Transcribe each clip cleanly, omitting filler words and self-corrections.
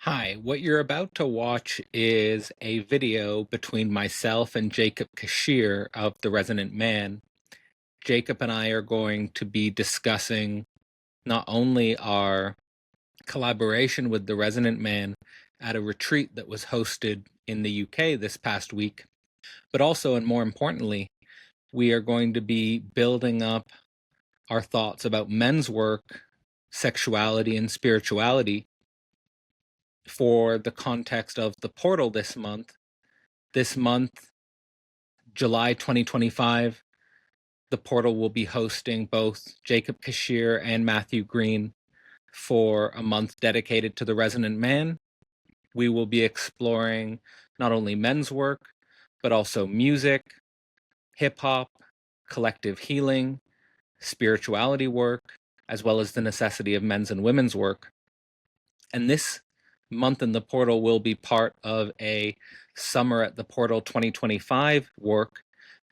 Hi, what you're about to watch is a video between myself and Jacob Kishere of the Resonant Man. Jacob and I are going to be discussing not only our collaboration with the Resonant Man at a retreat that was hosted in the UK this past week, but also, and more importantly, we are going to be building up our thoughts about men's work, sexuality, and spirituality for the context of the portal this month. This month, July 2025, the portal will be hosting both Jacob Kishere and Matthew Green for a month dedicated to the Resonant Man. We will be exploring not only men's work, but also music, hip hop, collective healing, spirituality work, as well as the necessity of men's and women's work. And this month in the portal will be part of a Summer at the Portal 2025 work,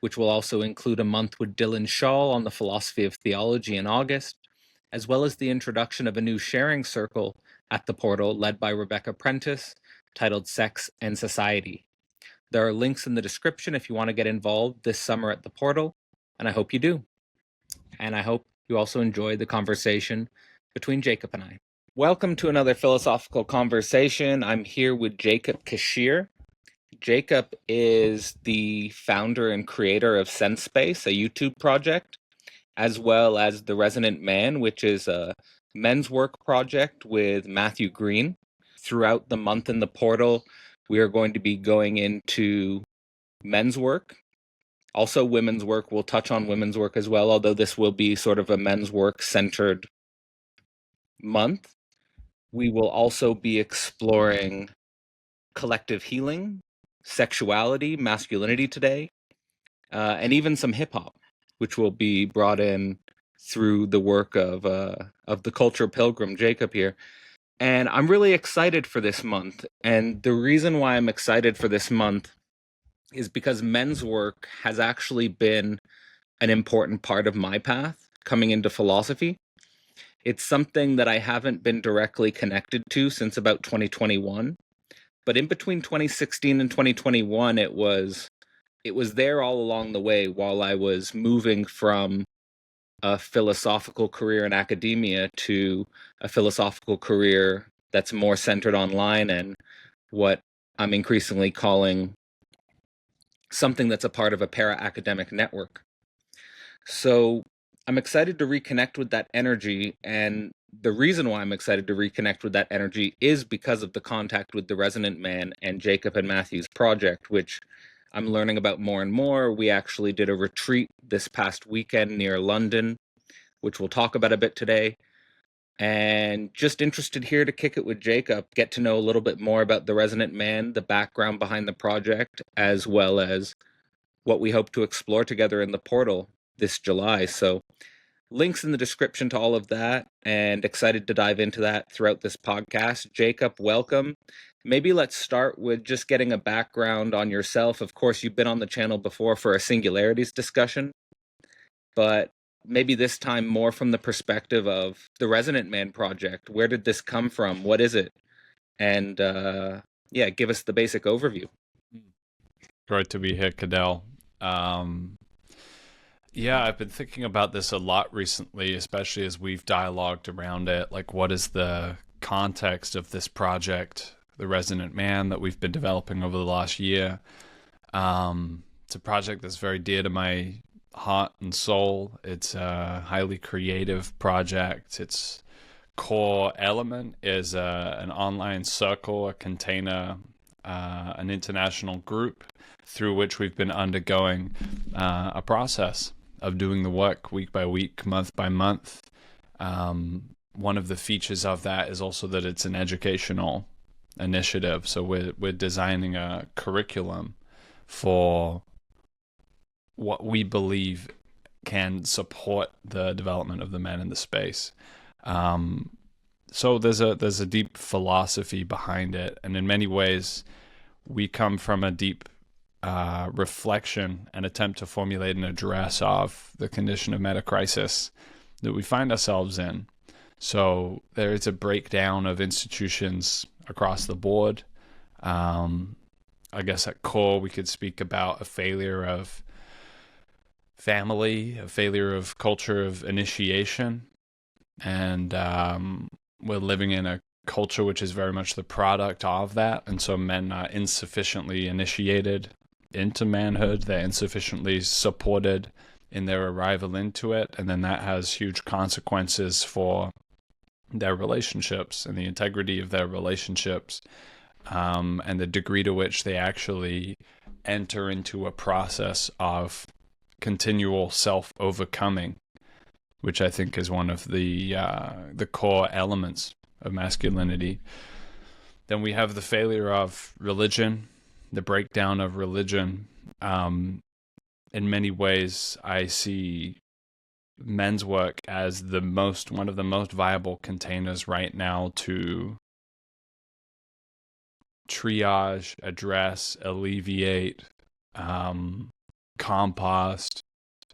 which will also include a month with Dylan Shaw on the philosophy of theology in August, as well as the introduction of a new sharing circle at the portal led by Rebecca Prentice, titled Sex and Society. There are links in the description if you want to get involved this summer at the portal, and I hope you do. And I hope you also enjoy the conversation between Jacob and I. Welcome to another philosophical conversation. I'm here with Jacob Kishere. Jacob is the founder and creator of Sense Space, a YouTube project, as well as The Resonant Man, which is a men's work project with Matthew Green. Throughout the month in the portal, we are going to be going into men's work, also women's work. We'll touch on women's work as well, although this will be sort of a men's work centered month. We will also be exploring collective healing, sexuality, masculinity today, and even some hip hop, which will be brought in through the work of the culture pilgrim Jacob here. And I'm really excited for this month. And the reason why I'm excited for this month is because men's work has actually been an important part of my path coming into philosophy. It's something that I haven't been directly connected to since about 2021. But in between 2016 and 2021, it was there all along the way while I was moving from a philosophical career in academia to a philosophical career that's more centered online and what I'm increasingly calling something that's a part of a para-academic network. So I'm excited to reconnect with that energy, and the reason why I'm excited to reconnect with that energy is because of the contact with the Resonant Man and Jacob and Matthew's project, which I'm learning about more and more. We actually did a retreat this past weekend near London, which we'll talk about a bit today. And just interested here to kick it with Jacob, get to know a little bit more about the Resonant Man, the background behind the project, as well as what we hope to explore together in the portal this July. So links in the description to all of that, and excited to dive into that throughout this podcast. Jacob, welcome. Maybe let's start with just getting a background on yourself. Of course, you've been on the channel before for a singularities discussion, but maybe this time more from the perspective of the Resonant Man project. Where did this come from? What is it? And yeah, give us the basic overview. Great to be here, Cadell. Yeah, I've been thinking about this a lot recently, especially as we've dialogued around it. Like, what is the context of this project, The Resonant Man, that we've been developing over the last year? It's a project that's very dear to my heart and soul. It's a highly creative project. Its core element is an online circle, a container, an international group through which we've been undergoing a process of doing the work week by week, month by month. One of the features of that is also that it's an educational initiative. So we're designing a curriculum for what we believe can support the development of the men in the space. So there's a deep philosophy behind it, and in many ways, we come from a deep reflection and attempt to formulate an address of the condition of meta-crisis that we find ourselves in. So there is a breakdown of institutions across the board. Um, I guess at core, we could speak about a failure of family, a failure of culture of initiation, and we're living in a culture which is very much the product of that. And so men are insufficiently initiated into manhood, they're insufficiently supported in their arrival into it, and then that has huge consequences for their relationships and the integrity of their relationships, and the degree to which they actually enter into a process of continual self-overcoming, which I think is one of the core elements of masculinity. Then we have the failure of religion, the breakdown of religion. In many ways, I see men's work as one of the most viable containers right now to triage, address, alleviate, compost,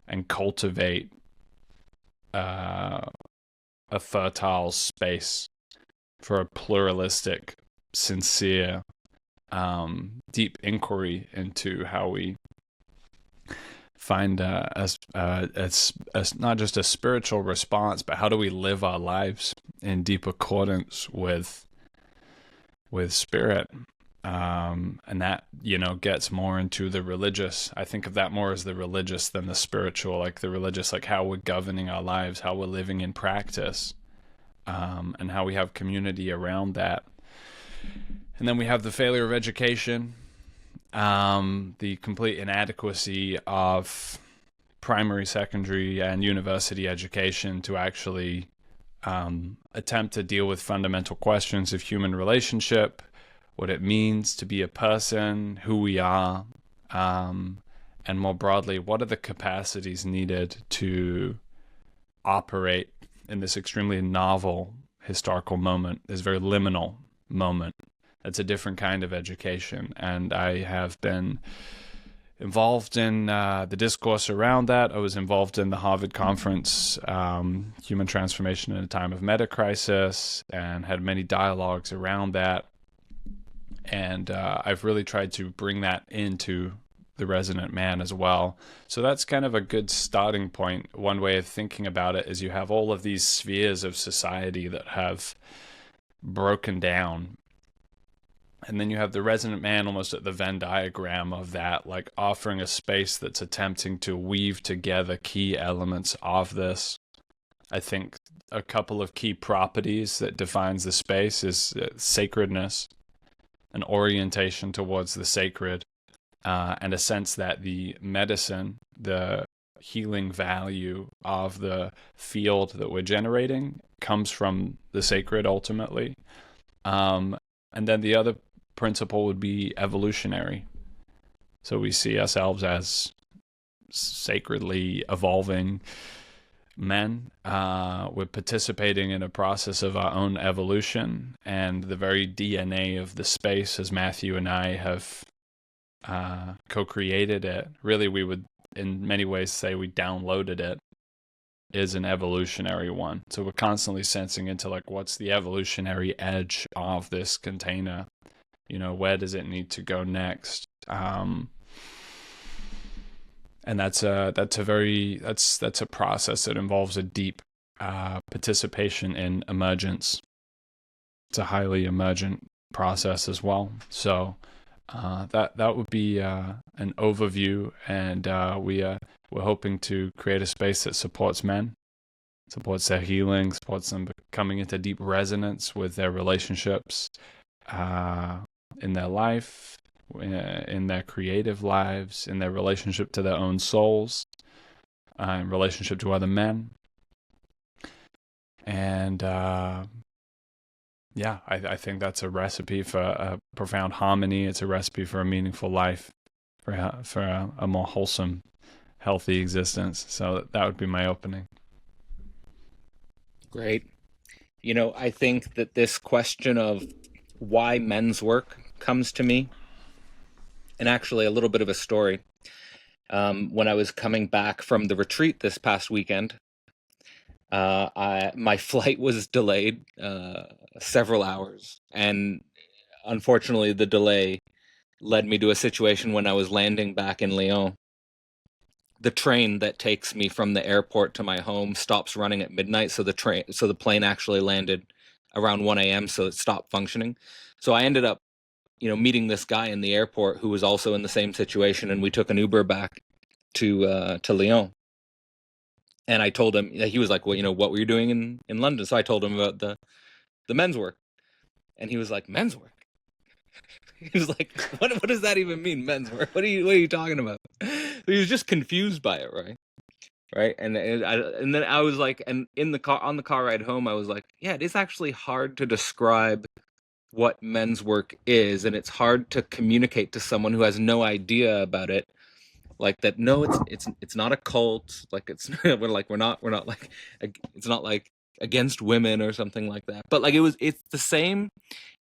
and cultivate a fertile space for a pluralistic, sincere, deep inquiry into how we find not just a spiritual response, but how do we live our lives in deep accordance with spirit. And that, gets more into the religious. I think of that more as the religious than the spiritual, like the religious, like how we're governing our lives, how we're living in practice, and how we have community around that. And then we have the failure of education, the complete inadequacy of primary, secondary, and university education to actually attempt to deal with fundamental questions of human relationship, what it means to be a person, who we are, and more broadly, what are the capacities needed to operate in this extremely novel historical moment, this very liminal moment. It's a different kind of education, and I have been involved in the discourse around that. I was involved in the Harvard conference, Human Transformation in a Time of Meta-Crisis, and had many dialogues around that. And I've really tried to bring that into the Resonant Man as well. So that's kind of a good starting point. One way of thinking about it is you have all of these spheres of society that have broken down. And then you have the Resonant Man almost at the Venn diagram of that, like offering a space that's attempting to weave together key elements of this. I think a couple of key properties that defines the space is sacredness, an orientation towards the sacred, and a sense that the medicine, the healing value of the field that we're generating comes from the sacred ultimately. And then the other principle would be evolutionary. So we see ourselves as sacredly evolving men. We're participating in a process of our own evolution, and the very DNA of the space, as Matthew and I have co-created it, really we would in many ways say we downloaded it, is an evolutionary one. So we're constantly sensing into like, what's the evolutionary edge of this container? Where does it need to go next? And that's a process that involves a deep participation in emergence. It's a highly emergent process as well. So that would be an overview, and we're hoping to create a space that supports men, supports their healing, supports them coming into deep resonance with their relationships in their life, in their creative lives, in their relationship to their own souls, in relationship to other men. And I think that's a recipe for a profound harmony. It's a recipe for a meaningful life, for a more wholesome, healthy existence. So that would be my opening. Great. I think that this question of why men's work comes to me, and actually a little bit of a story. When I was coming back from the retreat this past weekend, my flight was delayed several hours, and unfortunately, the delay led me to a situation when I was landing back in Lyon. The train that takes me from the airport to my home stops running at midnight, so the plane actually landed around 1 a.m., so it stopped functioning. So I ended up, meeting this guy in the airport who was also in the same situation, and we took an Uber back to Lyon. And I told him, he was like, well, what were you doing in London? So I told him about the men's work, and he was like, men's work. He was like, what does that even mean, men's work? What are you talking about? He was just confused by it, right? Right. And then I was like, and in the car, on the car ride home, I was like, yeah, it is actually hard to describe what men's work is, and it's hard to communicate to someone who has no idea about it, like that. No, it's not a cult. Like it's we're not like, it's not like against women or something like that. But like it's the same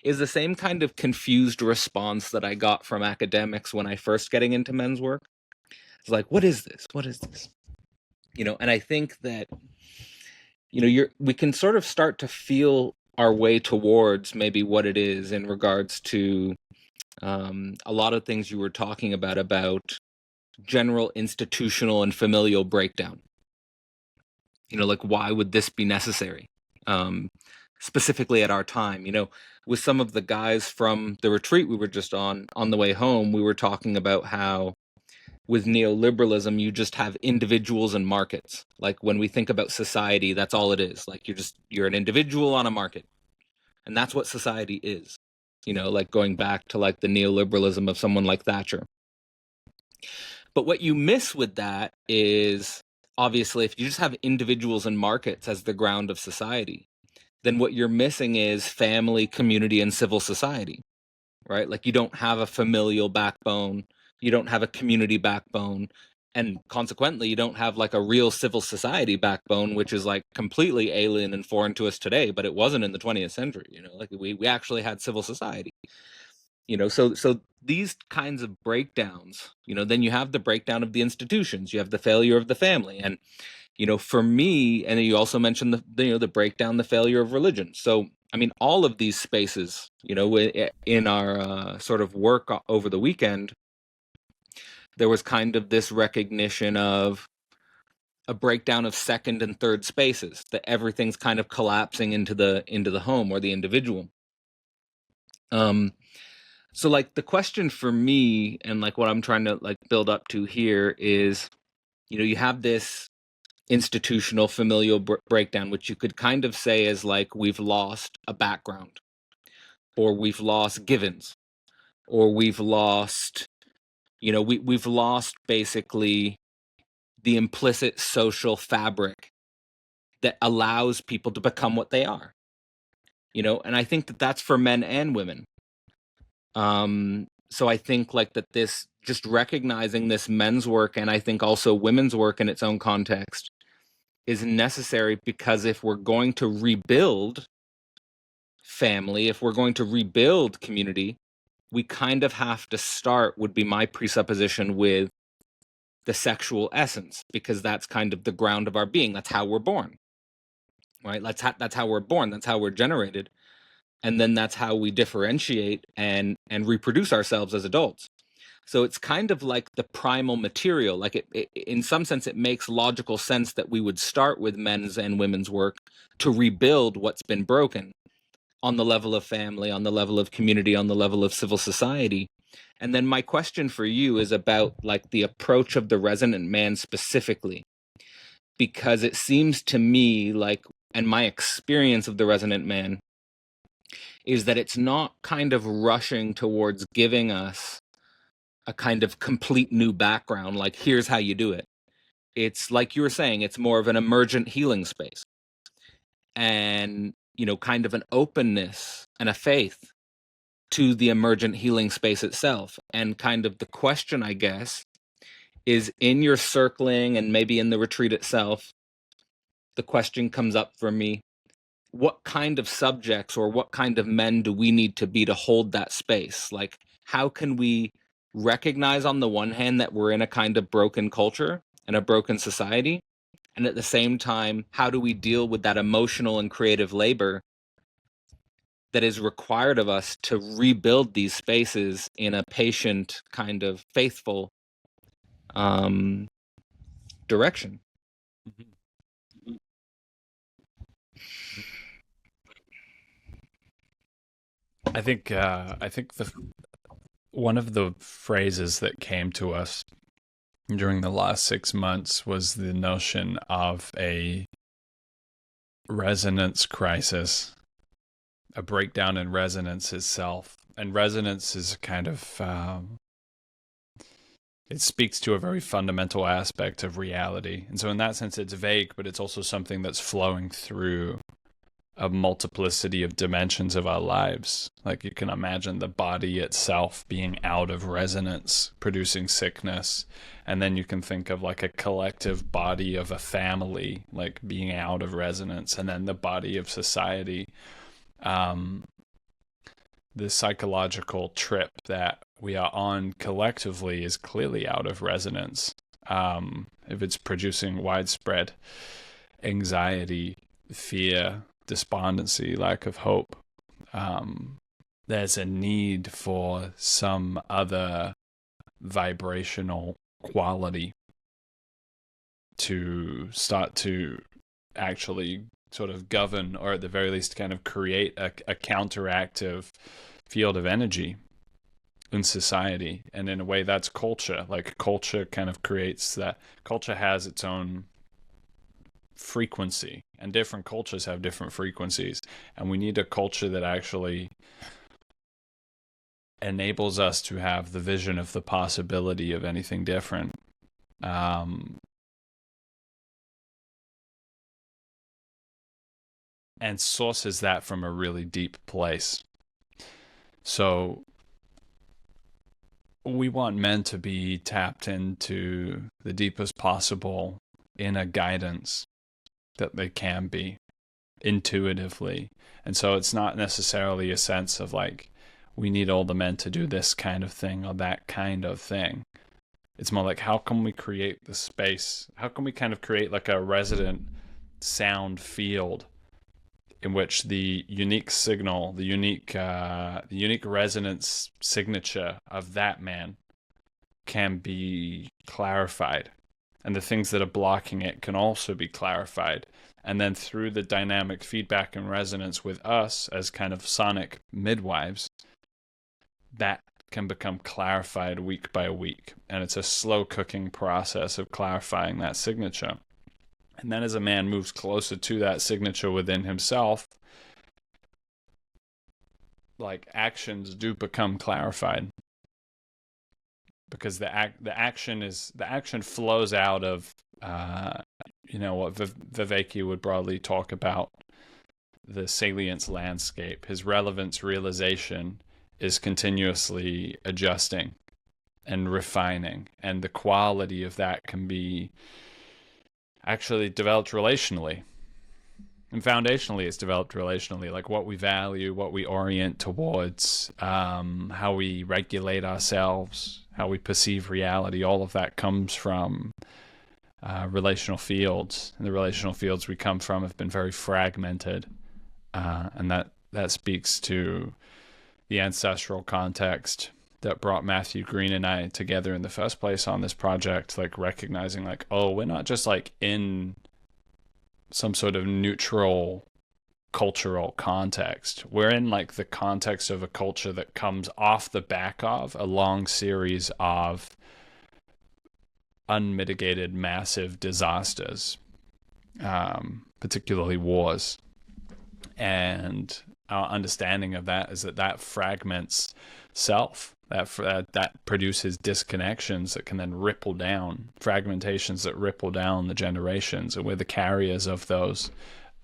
is the same kind of confused response that I got from academics when I first getting into men's work. It's like, what is this? What is this? And I think that we can sort of start to feel our way towards maybe what it is in regards to a lot of things you were talking about general institutional and familial breakdown. Like, why would this be necessary? Um, Specifically at our time, with some of the guys from the retreat we were just on the way home, we were talking about how with neoliberalism, you just have individuals and markets. Like when we think about society, that's all it is. Like you're an individual on a market. And that's what society is. Like going back to like the neoliberalism of someone like Thatcher. But what you miss with that is obviously if you just have individuals and markets as the ground of society, then what you're missing is family, community, and civil society, right? Like you don't have a familial backbone, you don't have a community backbone, and consequently, you don't have like a real civil society backbone, which is like completely alien and foreign to us today, but it wasn't in the 20th century, like we actually had civil society. So these kinds of breakdowns, then you have the breakdown of the institutions, you have the failure of the family, and for me, and you also mentioned the breakdown, the failure of religion. So I mean, all of these spaces, in our sort of work over the weekend, there was kind of this recognition of a breakdown of second and third spaces, that everything's kind of collapsing into the home or the individual. So like the question for me, and like what I'm trying to like build up to here is, you have this institutional familial breakdown, which you could kind of say is like we've lost a background, or we've lost givens, or we've lost, we've lost basically the implicit social fabric that allows people to become what they are. And I think that that's for men and women. So I think like that this just recognizing this men's work, and I think also women's work in its own context, is necessary, because if we're going to rebuild family, if we're going to rebuild community, we kind of have to start, would be my presupposition, with the sexual essence, because that's kind of the ground of our being. That's how we're born, right? That's how we're born. That's how we're generated. And then that's how we differentiate and reproduce ourselves as adults. So it's kind of like the primal material. Like it in some sense, it makes logical sense that we would start with men's and women's work to rebuild what's been broken on the level of family, on the level of community, on the level of civil society. And then my question for you is about like the approach of the resonant man specifically, because it seems to me like, and my experience of the resonant man is that it's not kind of rushing towards giving us a kind of complete new background, like here's how you do it. It's like you were saying, it's more of an emergent healing space, and kind of an openness and a faith to the emergent healing space itself. And kind of the question, I guess, is in your circling and maybe in the retreat itself, the question comes up for me, what kind of subjects or what kind of men do we need to be to hold that space? Like, how can we recognize on the one hand that we're in a kind of broken culture and a broken society? And at the same time, how do we deal with that emotional and creative labor that is required of us to rebuild these spaces in a patient, kind of faithful um, direction. I think the one of the phrases that came to us during the last 6 months was the notion of a resonance crisis, a breakdown in resonance itself. And resonance is kind of, it speaks to a very fundamental aspect of reality. And so, in that sense, it's vague, but it's also something that's flowing through a multiplicity of dimensions of our lives. Like you can imagine the body itself being out of resonance, producing sickness. And then you can think of like a collective body of a family, like being out of resonance. And then the body of society. The psychological trip that we are on collectively is clearly out of resonance. If it's producing widespread anxiety, fear, despondency, lack of hope, there's a need for some other vibrational quality to start to actually sort of govern, or at the very least kind of create a counteractive field of energy in society. And in a way, that's culture. Like culture kind of creates that. Culture has its own frequency, and different cultures have different frequencies, and we need a culture that actually enables us to have the vision of the possibility of anything different. And sources that from a really deep place. So we want men to be tapped into the deepest possible inner guidance that they can be intuitively. And so it's not necessarily a sense of like, we need all the men to do this kind of thing or that kind of thing. It's more like, how can we create the space? How can we kind of create like a resonant sound field in which the unique signal, the unique resonance signature of that man can be clarified, and the things that are blocking it can also be clarified. And then through the dynamic feedback and resonance with us as kind of sonic midwives, that can become clarified week by week. And it's a slow cooking process of clarifying that signature. And then as a man moves closer to that signature within himself, like actions do become clarified, because the action flows out of what Viveki would broadly talk about, the salience landscape. His relevance realization is continuously adjusting and refining, and the quality of that can be actually developed relationally. And foundationally, it's developed relationally, like what we value, what we orient towards, how we regulate ourselves, how we perceive reality. All of that comes from relational fields. And the relational fields we come from have been very fragmented. And that speaks to the ancestral context that brought Matthew Green and I together in the first place on this project, like recognizing like, oh, we're not just like in some sort of neutral cultural context. We're in like the context of a culture that comes off the back of a long series of unmitigated massive disasters, particularly wars. And our understanding of that is that fragments self, that produces disconnections that can then ripple down, fragmentations that ripple down the generations, and we're the carriers of those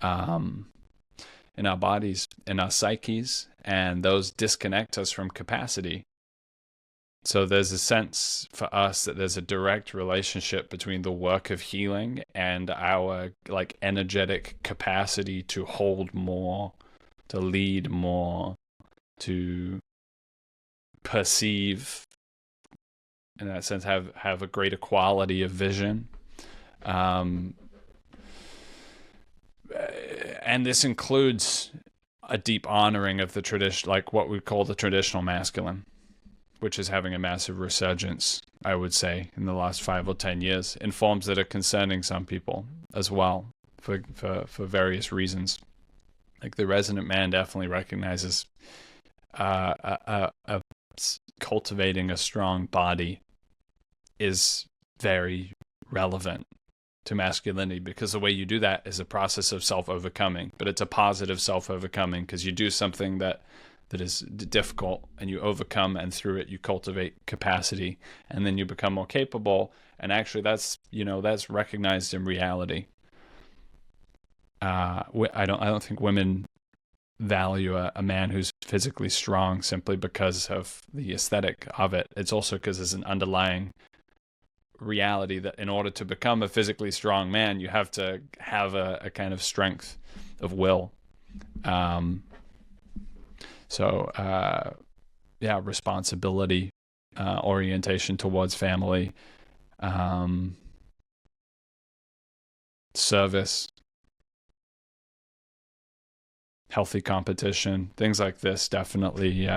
in our bodies, in our psyches, and those disconnect us from capacity. So there's a sense for us that there's a direct relationship between the work of healing and our like energetic capacity to hold more, to lead more, to perceive, in that sense, have a greater quality of vision. And this includes a deep honoring of the tradition, like what we call the traditional masculine, which is having a massive resurgence, I would say, in the last 5 or 10 years, in forms that are concerning some people as well, for various reasons. Like the Resonant Man definitely recognizes cultivating a strong body is very relevant to masculinity, because the way you do that is a process of self-overcoming, but it's a positive self-overcoming, because you do something that is difficult and you overcome, and through it you cultivate capacity, and then you become more capable. And actually that's recognized in reality. I don't think women value a man who's physically strong simply because of the aesthetic of it. It's also because there's an underlying reality that in order to become a physically strong man, you have to have a kind of strength of will. Responsibility, orientation towards family, service, healthy competition, things like this definitely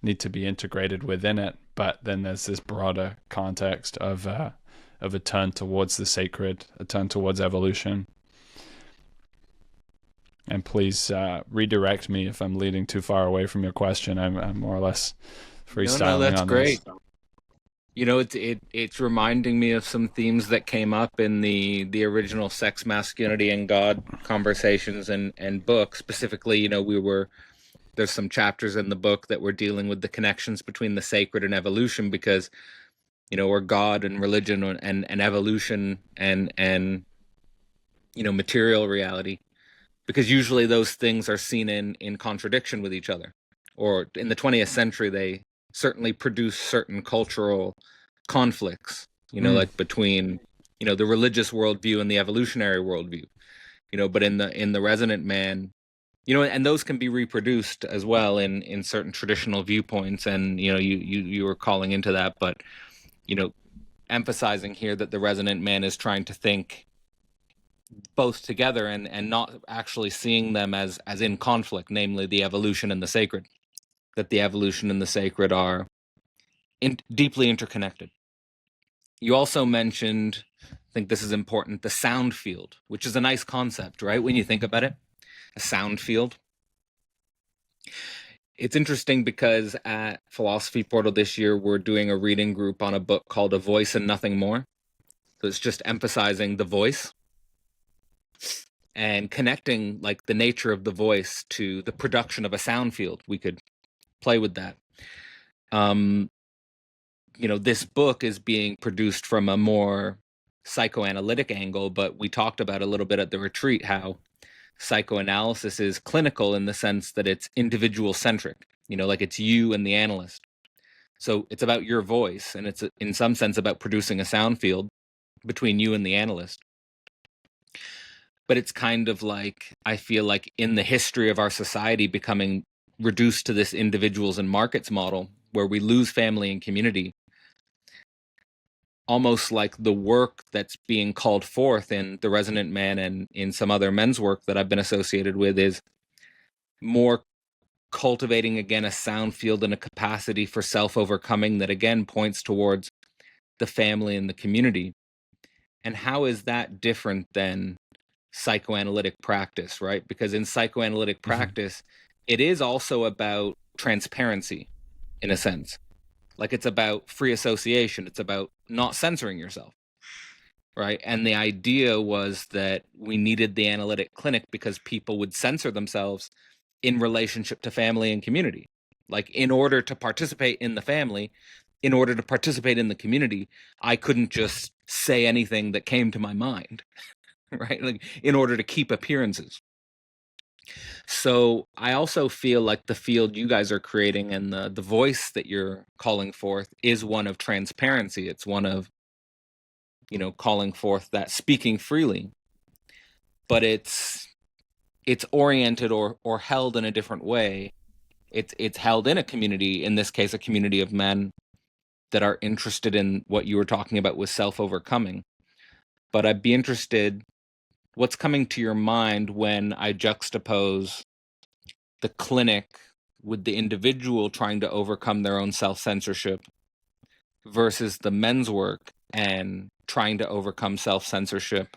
need to be integrated within it. But then there's this broader context of a turn towards the sacred, a turn towards evolution. And please redirect me if I'm leading too far away from your question. I'm more or less freestyling No, that's on great. this. It's reminding me of some themes that came up in the original Sex, Masculinity, and God conversations and book. Specifically, there's some chapters in the book that were dealing with the connections between the sacred and evolution, because or God and religion and evolution and material reality, because usually those things are seen in contradiction with each other. Or in the 20th century, they certainly produce certain cultural conflicts, like between, the religious worldview and the evolutionary worldview, but in the Resonant Man, and those can be reproduced as well in certain traditional viewpoints. And, you were calling into that, but, emphasizing here that the Resonant Man is trying to think both together and not actually seeing them as in conflict, namely the evolution and the sacred, that the evolution and the sacred are deeply interconnected. You also mentioned, I think this is important, the sound field, which is a nice concept, right? When you think about it, a sound field. It's interesting because at Philosophy Portal this year, we're doing a reading group on a book called A Voice and Nothing More. So it's just emphasizing the voice and connecting like the nature of the voice to the production of a sound field. We could play with that. This book is being produced from a more psychoanalytic angle, but we talked about a little bit at the retreat how psychoanalysis is clinical in the sense that it's individual centric, like it's you and the analyst. So it's about your voice, and it's in some sense about producing a sound field between you and the analyst. But it's kind of like, I feel like in the history of our society becoming reduced to this individuals and markets model where we lose family and community, almost like the work that's being called forth in the Resonant Man and in some other men's work that I've been associated with is more cultivating again a sound field and a capacity for self-overcoming that again points towards the family and the community. And how is that different than psychoanalytic practice, right? Because in psychoanalytic practice, it is also about transparency in a sense. Like it's about free association. It's about not censoring yourself, right? And the idea was that we needed the analytic clinic because people would censor themselves in relationship to family and community. Like in order to participate in the family, in order to participate in the community, I couldn't just say anything that came to my mind, right? Like in order to keep appearances. So I also feel like the field you guys are creating and the voice that you're calling forth is one of transparency. It's one of, calling forth that speaking freely, but it's oriented or held in a different way. It's held in a community, in this case, a community of men that are interested in what you were talking about with self-overcoming. But I'd be interested, what's coming to your mind when I juxtapose the clinic with the individual trying to overcome their own self-censorship versus the men's work and trying to overcome self-censorship?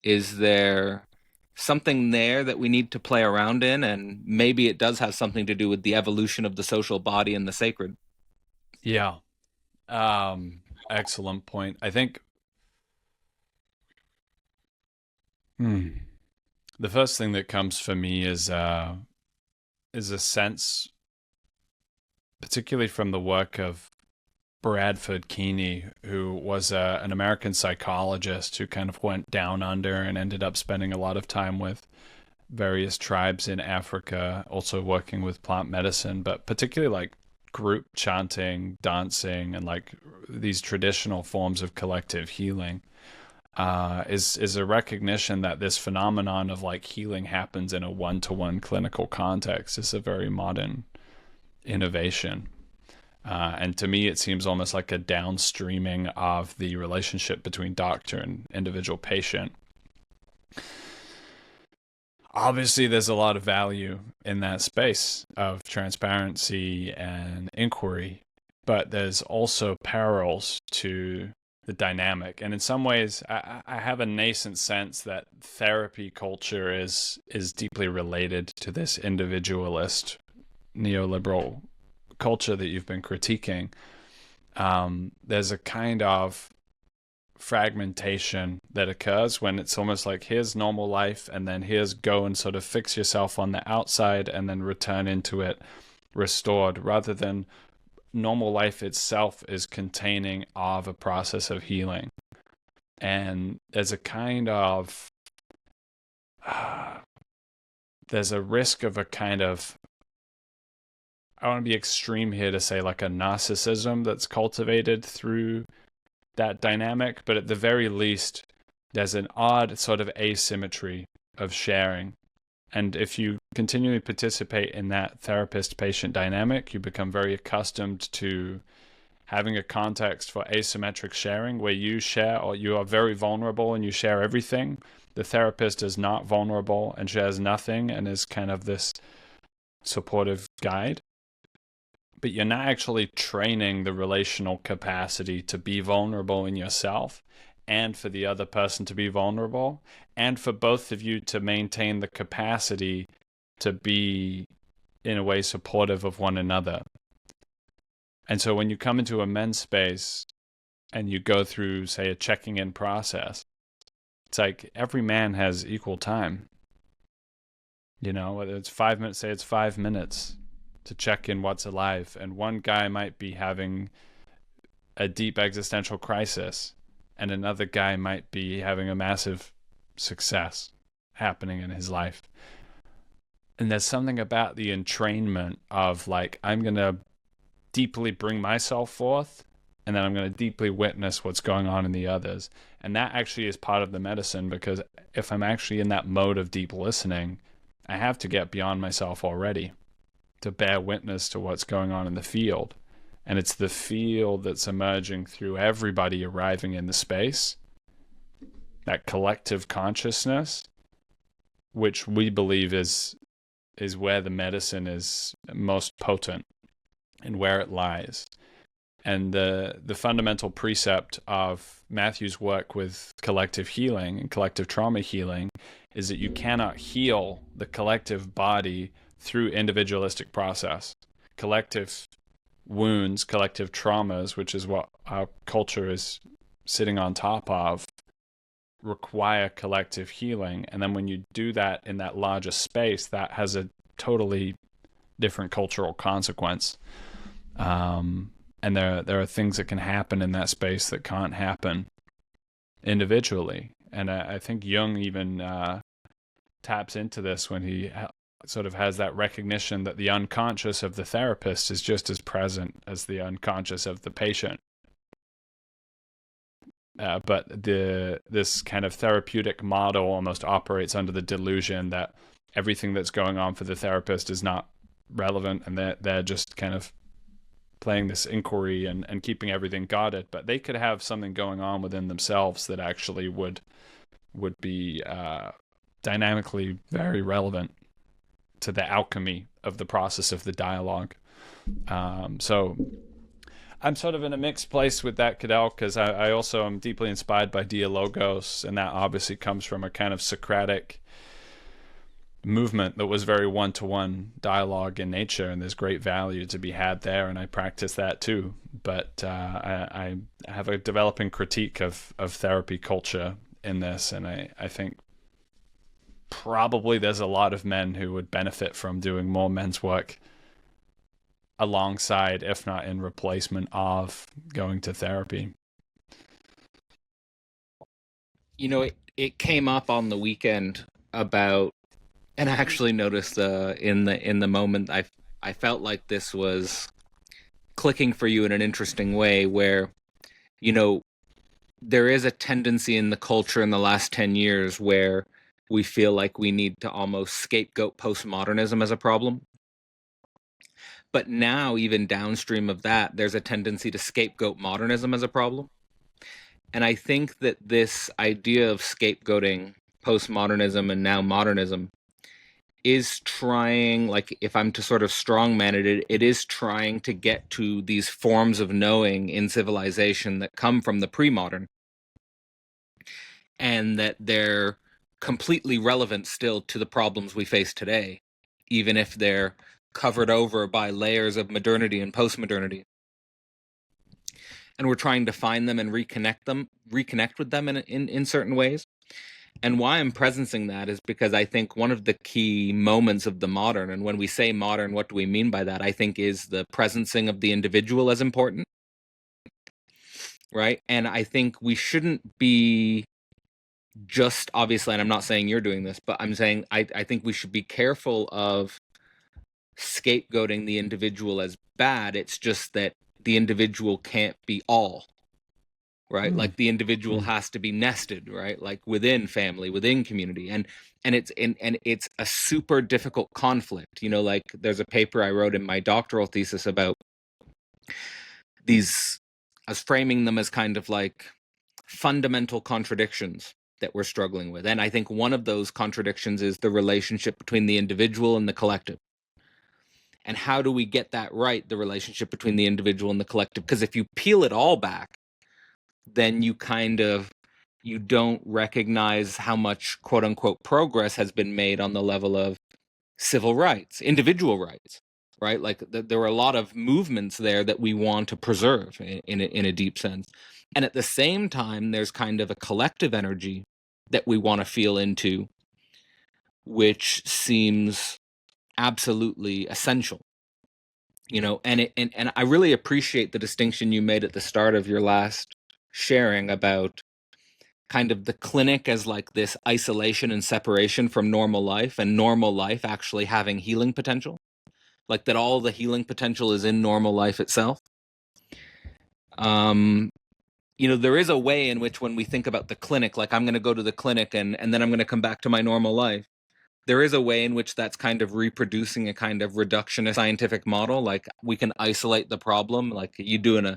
Is there something there that we need to play around in? And maybe it does have something to do with the evolution of the social body and the sacred. Yeah. Excellent point. I think the first thing that comes for me is a sense, particularly from the work of Bradford Keeney, who was an American psychologist who kind of went down under and ended up spending a lot of time with various tribes in Africa, also working with plant medicine, but particularly like group chanting, dancing, and like these traditional forms of collective healing. Is a recognition that this phenomenon of like healing happens in a one-to-one clinical context is a very modern innovation. And to me, it seems almost like a downstreaming of the relationship between doctor and individual patient. Obviously, there's a lot of value in that space of transparency and inquiry, but there's also perils to the dynamic. And in some ways, I have a nascent sense that therapy culture is deeply related to this individualist neoliberal culture that you've been critiquing. There's a kind of fragmentation that occurs when it's almost like here's normal life and then here's go and sort of fix yourself on the outside and then return into it restored, rather than normal life itself is containing of a process of healing. And there's a kind of there's a risk of a kind of, I want to be extreme here to say like a narcissism that's cultivated through that dynamic, but at the very least, there's an odd sort of asymmetry of sharing. And if you continually participate in that therapist-patient dynamic, you become very accustomed to having a context for asymmetric sharing where you share, or you are very vulnerable and you share everything. The therapist is not vulnerable and shares nothing and is kind of this supportive guide. But you're not actually training the relational capacity to be vulnerable in yourself and for the other person to be vulnerable and for both of you to maintain the capacity to be in a way supportive of one another. And so when you come into a men's space and you go through, say, a checking in process, it's like every man has equal time. You know, whether it's 5 minutes, say it's 5 minutes to check in what's alive, and one guy might be having a deep existential crisis and another guy might be having a massive success happening in his life. And there's something about the entrainment of like, I'm going to deeply bring myself forth and then I'm going to deeply witness what's going on in the others. And that actually is part of the medicine, because if I'm actually in that mode of deep listening, I have to get beyond myself already to bear witness to what's going on in the field. And it's the field that's emerging through everybody arriving in the space, that collective consciousness, which we believe is where the medicine is most potent and where it lies. And the fundamental precept of Matthew's work with collective healing and collective trauma healing is that you cannot heal the collective body through individualistic process. Collective wounds, collective traumas, which is what our culture is sitting on top of, require collective healing. And then when you do that in that larger space, that has a totally different cultural consequence. And there are things that can happen in that space that can't happen individually. And I think Jung even taps into this when he sort of has that recognition that the unconscious of the therapist is just as present as the unconscious of the patient. But this kind of therapeutic model almost operates under the delusion that everything that's going on for the therapist is not relevant, and they're just kind of playing this inquiry and keeping everything guarded. But they could have something going on within themselves that actually would be dynamically very relevant to the alchemy of the process of the dialogue. So I'm sort of in a mixed place with that, Cadell, because I also am deeply inspired by Dialogos, and that obviously comes from a kind of Socratic movement that was very one-to-one dialogue in nature, and there's great value to be had there, and I practice that too. But I have a developing critique of therapy culture in this, and I think probably there's a lot of men who would benefit from doing more men's work alongside, if not in replacement of, going to therapy. It came up on the weekend about, and I actually noticed in the moment I felt like this was clicking for you in an interesting way, where you know there is a tendency in the culture in the last 10 years where we feel like we need to almost scapegoat postmodernism as a problem. But now, even downstream of that, there's a tendency to scapegoat modernism as a problem. And I think that this idea of scapegoating postmodernism and now modernism is trying, like, if I'm to sort of strongman it, it is trying to get to these forms of knowing in civilization that come from the pre-modern, and that they're completely relevant still to the problems we face today, even if they're covered over by layers of modernity and postmodernity. And we're trying to find them and reconnect with them in certain ways. And why I'm presencing that is because I think one of the key moments of the modern, and when we say modern, what do we mean by that? I think is the presencing of the individual as important, right? And I think we shouldn't be just, obviously, and I'm not saying you're doing this, but I'm saying I think we should be careful of scapegoating the individual as bad. It's just that the individual can't be all, right? Like the individual has to be nested, right? Like within family, within community. And it's a super difficult conflict. Like there's a paper I wrote in my doctoral thesis about these, I was framing them as kind of like fundamental contradictions that we're struggling with. And I think one of those contradictions is the relationship between the individual and the collective. And how do we get that right, the relationship between the individual and the collective? Because if you peel it all back, then you don't recognize how much quote unquote progress has been made on the level of civil rights, individual rights, right? Like there are a lot of movements there that we want to preserve in a deep sense. And at the same time, there's kind of a collective energy that we want to feel into, which seems absolutely essential. And I really appreciate the distinction you made at the start of your last sharing about kind of the clinic as like this isolation and separation from normal life, and normal life actually having healing potential, like that all the healing potential is in normal life itself. There is a way in which when we think about the clinic, like I'm going to go to the clinic and then I'm going to come back to my normal life, there is a way in which that's kind of reproducing a kind of reductionist scientific model. Like we can isolate the problem, like you do in a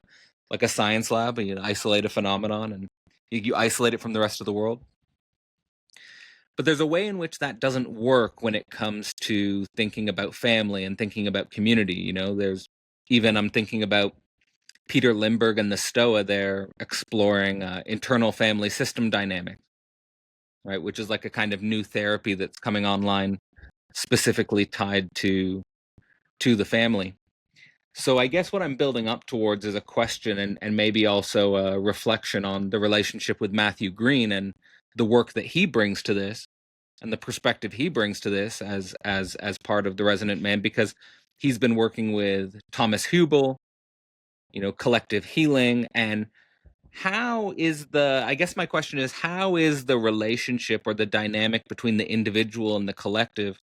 science lab, and you isolate a phenomenon and you isolate it from the rest of the world. But there's a way in which that doesn't work when it comes to thinking about family and thinking about community. I'm thinking about Peter Limberg and the Stoa there exploring internal family system dynamics, right? Which is like a kind of new therapy that's coming online specifically tied to the family. So I guess what I'm building up towards is a question and maybe also a reflection on the relationship with Matthew Green and the work that he brings to this and the perspective he brings to this as part of the Resonant Man, because he's been working with Thomas Hubel, collective healing. And I guess my question is, how is the relationship or the dynamic between the individual and the collective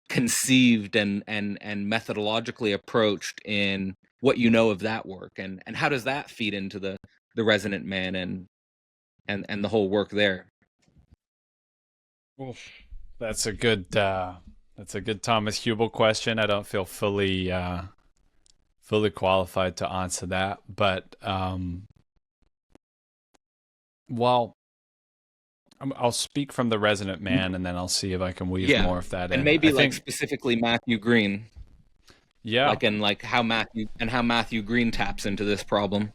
conceived and methodologically approached in what you know of that work, and how does that feed into the Resonant Man and the whole work there? Oof. That's a good Thomas Hubel question. I don't feel fully qualified to answer that, but well, I'll speak from the Resonant Man, and then I'll see if I can weave Yeah, more of that and in. I maybe like think, specifically Matthew Green, yeah, like and like how Matthew Green taps into this problem.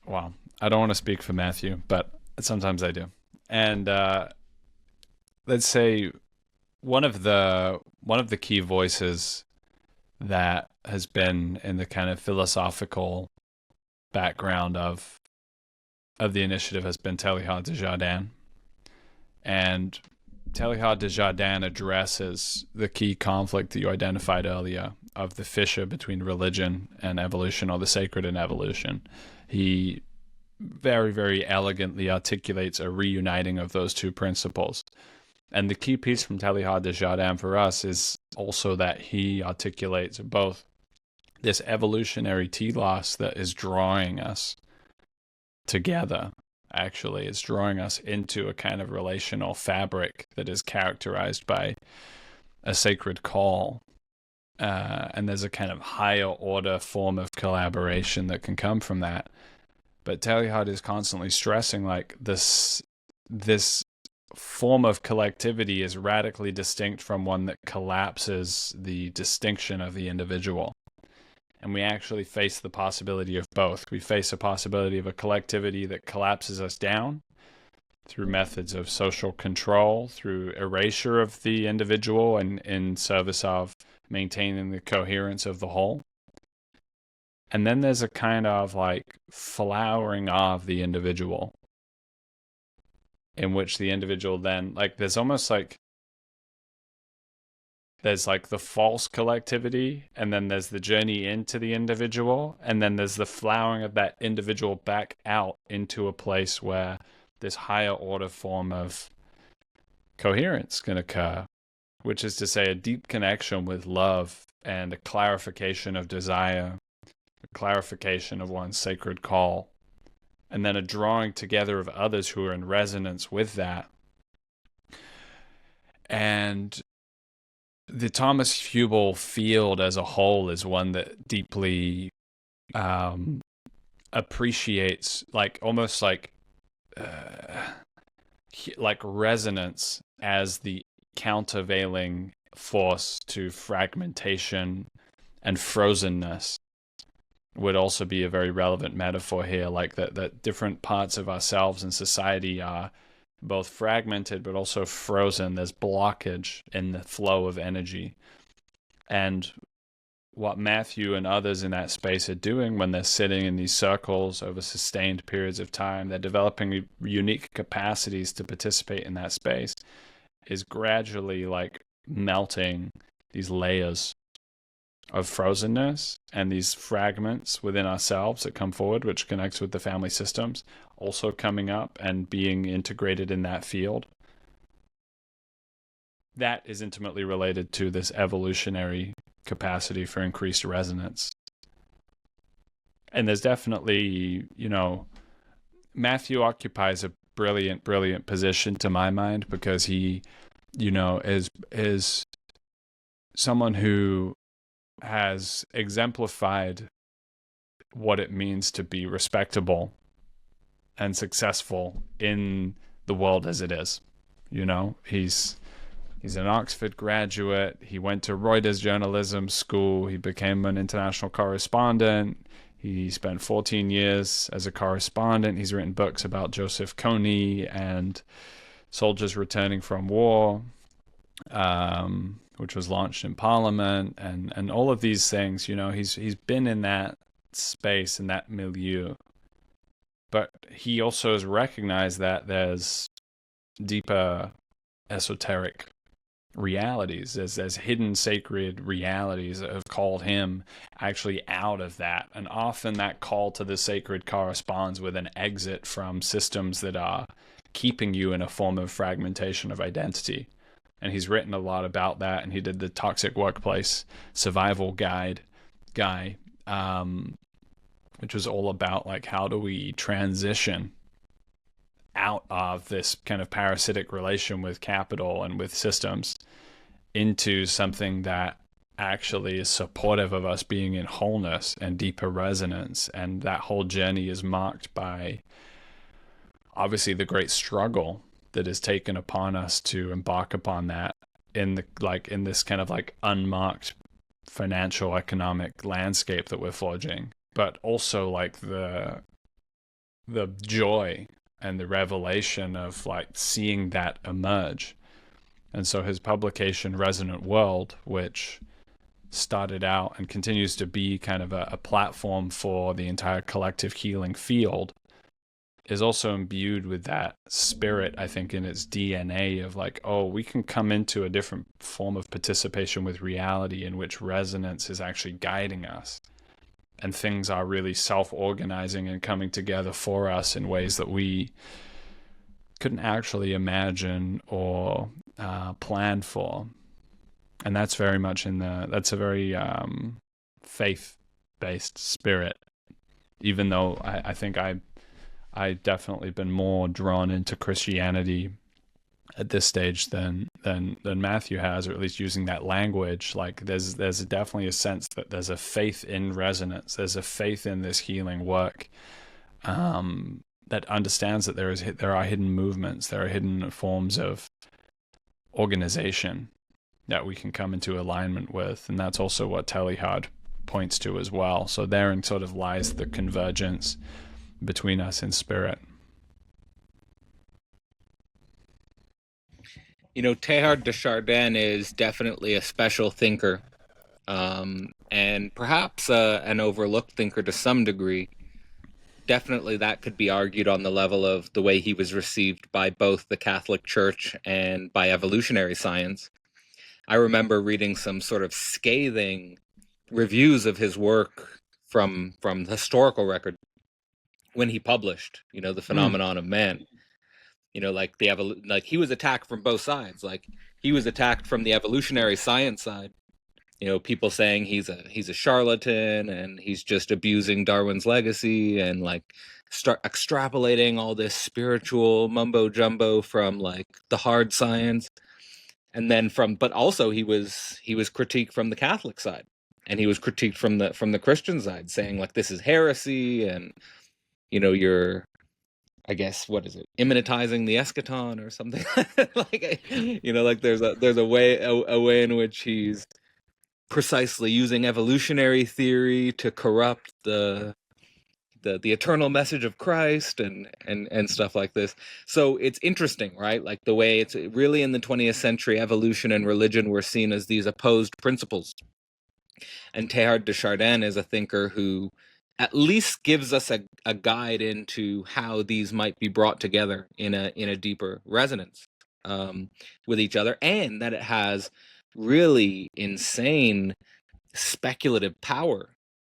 well, I don't want to speak for Matthew, but sometimes I do. And let's say one of the key voices that has been in the kind of philosophical background of the initiative has been Teilhard de Chardin. And Teilhard de Chardin addresses the key conflict that you identified earlier of the fissure between religion and evolution, or the sacred and evolution. He very, very elegantly articulates a reuniting of those two principles. And the key piece from Teilhard de Chardin for us is also that he articulates both this evolutionary telos that is drawing us together. Actually, it's drawing us into a kind of relational fabric that is characterized by a sacred call. And there's a kind of higher order form of collaboration that can come from that. But Teilhard is constantly stressing like this form of collectivity is radically distinct from one that collapses the distinction of the individual. And we actually face the possibility of both. We face a possibility of a collectivity that collapses us down through methods of social control, through erasure of the individual, and in service of maintaining the coherence of the whole. And then there's a kind of like flowering of the individual, in which the individual then, like, there's like the false collectivity, and then there's the journey into the individual, and then there's the flowering of that individual back out into a place where this higher order form of coherence can occur, which is to say a deep connection with love and a clarification of desire, a clarification of one's sacred call, and then a drawing together of others who are in resonance with that. And the Thomas Hubel field as a whole is one that deeply appreciates, like, almost like resonance as the countervailing force to fragmentation and frozenness would also be a very relevant metaphor here, like that different parts of ourselves and society are both fragmented but also frozen. There's blockage in the flow of energy. And what Matthew and others in that space are doing when they're sitting in these circles over sustained periods of time, they're developing unique capacities to participate in that space, is gradually like melting these layers of frozenness and these fragments within ourselves that come forward, which connects with the family systems, also coming up and being integrated in that field. That is intimately related to this evolutionary capacity for increased resonance. And there's definitely, Matthew occupies a brilliant, brilliant position to my mind, because he, is someone who has exemplified what it means to be respectable and successful in the world as it is. He's an Oxford graduate. He went to Reuters journalism school. He became an international correspondent. He spent 14 years as a correspondent. He's written books about Joseph Kony and soldiers returning from war, which was launched in Parliament, and all of these things. He's been in that space, in that milieu. But he also has recognized that there's deeper esoteric realities, there's hidden sacred realities that have called him actually out of that. And often that call to the sacred corresponds with an exit from systems that are keeping you in a form of fragmentation of identity. And he's written a lot about that, and he did the Toxic Workplace Survival Guide, which was all about like, how do we transition out of this kind of parasitic relation with capital and with systems into something that actually is supportive of us being in wholeness and deeper resonance. And that whole journey is marked by obviously the great struggle that is taken upon us to embark upon that in the like in this kind of like unmarked financial economic landscape that we're forging, but also like the joy and the revelation of like seeing that emerge. And so his publication Resonant World, which started out and continues to be kind of a platform for the entire collective healing field, is also imbued with that spirit, I think, in its DNA of like, oh, we can come into a different form of participation with reality in which resonance is actually guiding us. And things are really self organizing and coming together for us in ways that we couldn't actually imagine or plan for. And that's very much that's a very faith based spirit, even though I think I definitely been more drawn into Christianity at this stage than Matthew has, or at least using that language. Like there's definitely a sense that there's a faith in resonance. There's a faith in this healing work, that understands that there are hidden movements, there are hidden forms of organization that we can come into alignment with, and that's also what Telehard points to as well. So therein sort of lies the convergence between us in spirit. Teilhard de Chardin is definitely a special thinker, and perhaps an overlooked thinker to some degree. Definitely that could be argued on the level of the way he was received by both the Catholic Church and by evolutionary science. I remember reading some sort of scathing reviews of his work from the historical record when he published, the Mm. phenomenon of man. Like like he was attacked from both sides. Like he was attacked from the evolutionary science side. People saying he's a charlatan and he's just abusing Darwin's legacy and like start extrapolating all this spiritual mumbo jumbo from like the hard science. And then but also he was critiqued from the Catholic side, and he was critiqued from the Christian side, saying like this is heresy, and you're, I guess, what is it, immanentizing the eschaton or something. Like like there's a way in which he's precisely using evolutionary theory to corrupt the eternal message of Christ and stuff like this. So it's interesting, right? Like the way it's really in the 20th century, evolution and religion were seen as these opposed principles. And Teilhard de Chardin is a thinker who at least gives us a guide into how these might be brought together in a deeper resonance, with each other, and that it has really insane speculative power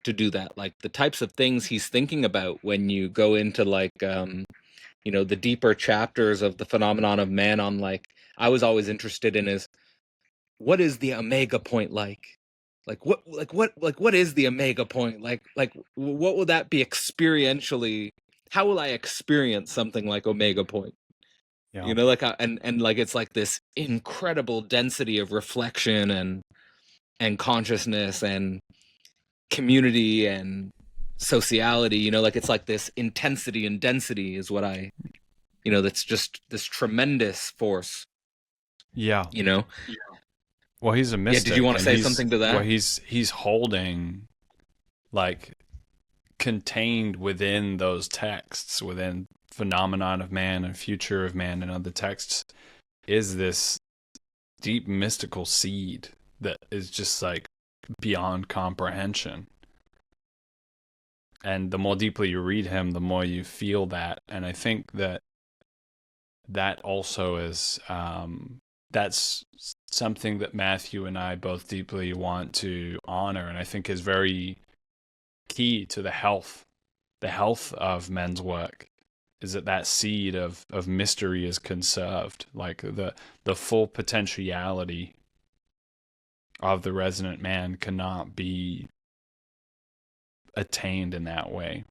to do that. Like the types of things he's thinking about when you go into like the deeper chapters of the phenomenon of man, on like I was always interested in is, what is the omega point like? What is the omega point like? What will that be experientially? How will I experience something like omega point? Yeah. Like and like it's like this incredible density of reflection and consciousness and community and sociality. Like it's like this intensity and density is what that's just this tremendous force. Yeah. you know Well, he's a yeah, did you mystic, want to and say something to that? he's holding like contained within those texts, within phenomenon of man and future of man and other texts, is this deep mystical seed that is just like beyond comprehension. And the more deeply you read him, the more you feel that. And I think that also is that's something that Matthew and I both deeply want to honor, and I think is very key to the health of men's work, is that seed of mystery is conserved, like the full potentiality of the resonant man cannot be attained in that way.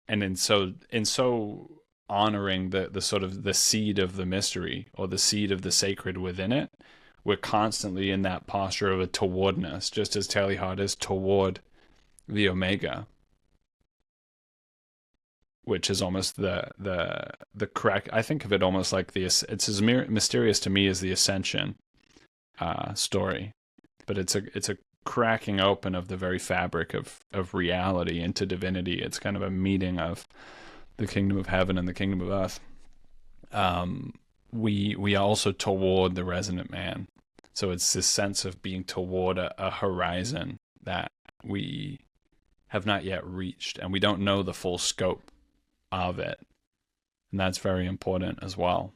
And in so honoring the sort of the seed of the mystery or the seed of the sacred within it, we're constantly in that posture of a towardness, just as Teilhard is toward the Omega, which is almost the correct. I think of it almost like it's as mysterious to me as the Ascension story, but it's a cracking open of the very fabric of reality into divinity. It's kind of a meeting of the kingdom of heaven and the kingdom of earth. We are also toward the resonant man, so it's this sense of being toward a horizon that we have not yet reached, and we don't know the full scope of it, and that's very important as well.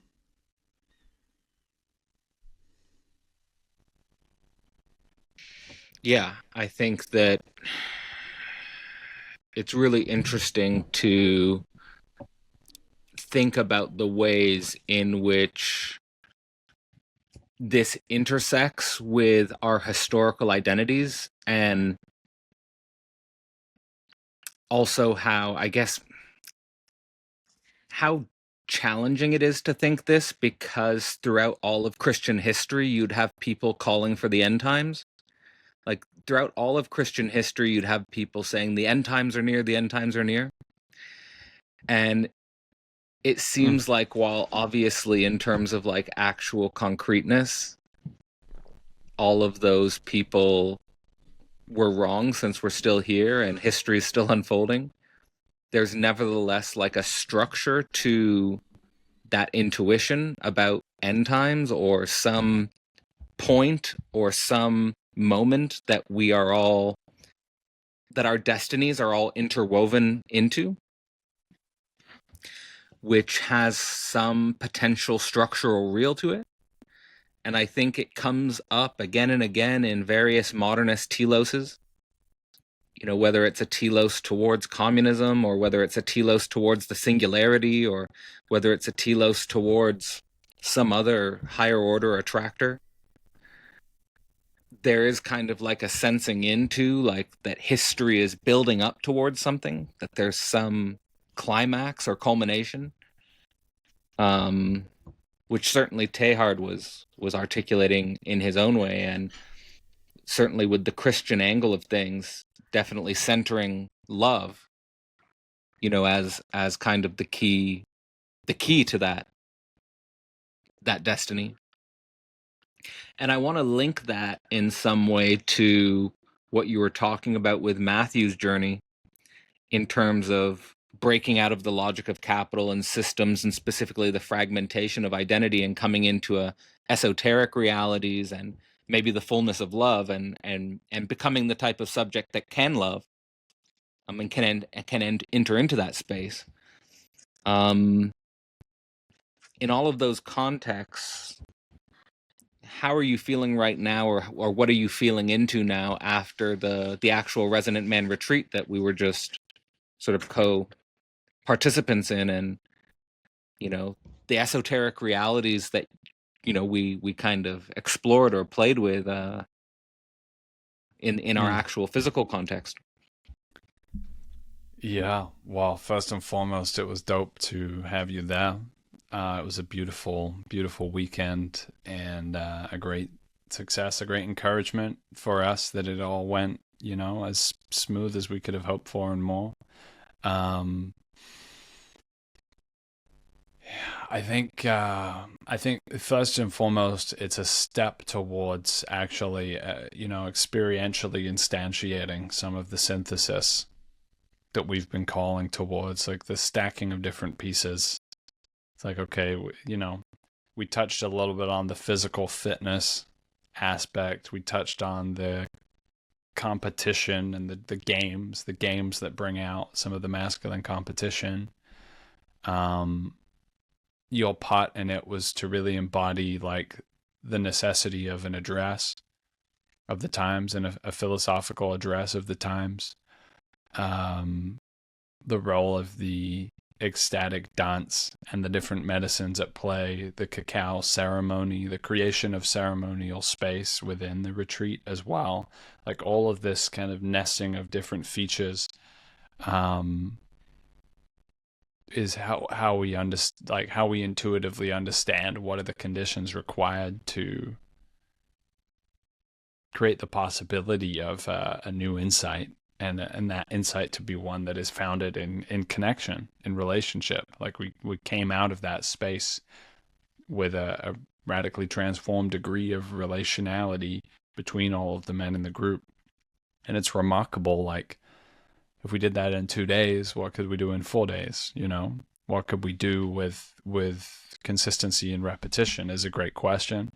Yeah, I think that it's really interesting to think about the ways in which this intersects with our historical identities, and also how, I guess, how challenging it is to think this, because throughout all of Christian history, you'd have people calling for the end times. Like throughout all of Christian history, you'd have people saying the end times are near, the end times are near. And it Mm. seems like, while obviously in terms of like actual concreteness, all of those people were wrong, since we're still here and history is still unfolding, there's nevertheless like a structure to that intuition about end times, or some point or some moment that we are all, that our destinies are all interwoven into, which has some potential structural real to it. And I think it comes up again and again in various modernist teloses. Whether it's a telos towards communism, or whether it's a telos towards the singularity, or whether it's a telos towards some other higher order attractor. There is kind of like a sensing into like that history is building up towards something, that there's some climax or culmination, um, which certainly Teilhard was articulating in his own way, and certainly with the Christian angle of things, definitely centering love, as kind of the key to that destiny. And I want to link that in some way to what you were talking about with Matthew's journey, in terms of breaking out of the logic of capital and systems, and specifically the fragmentation of identity, and coming into a esoteric realities, and maybe the fullness of love, and becoming the type of subject that can love, and can enter into that space. Um, in all of those contexts, how are you feeling right now, or what are you feeling into now after the actual Resonant Man retreat that we were just sort of co-participants in, and the esoteric realities that we kind of explored or played with in our Mm. actual physical context? Yeah, well, first and foremost, it was dope to have you there. It was a beautiful, beautiful weekend, and a great success, a great encouragement for us that it all went, as smooth as we could have hoped for and more. Um, I think first and foremost, it's a step towards actually, experientially instantiating some of the synthesis that we've been calling towards, like the stacking of different pieces. It's like, okay, we touched a little bit on the physical fitness aspect. We touched on the competition and the games that bring out some of the masculine competition. Um, your part in it was to really embody like the necessity of an address of the times, and a philosophical address of the times. Um, the role of the ecstatic dance and the different medicines at play, the cacao ceremony, the creation of ceremonial space within the retreat as well. Like all of this kind of nesting of different features, um, is how we like how we intuitively understand what are the conditions required to create the possibility of a new insight, and that insight to be one that is founded in connection, in relationship. Like we came out of that space with a radically transformed degree of relationality between all of the men in the group. And it's remarkable, like, if we did that in 2 days, what could we do in 4 days? What could we do with consistency and repetition is a great question.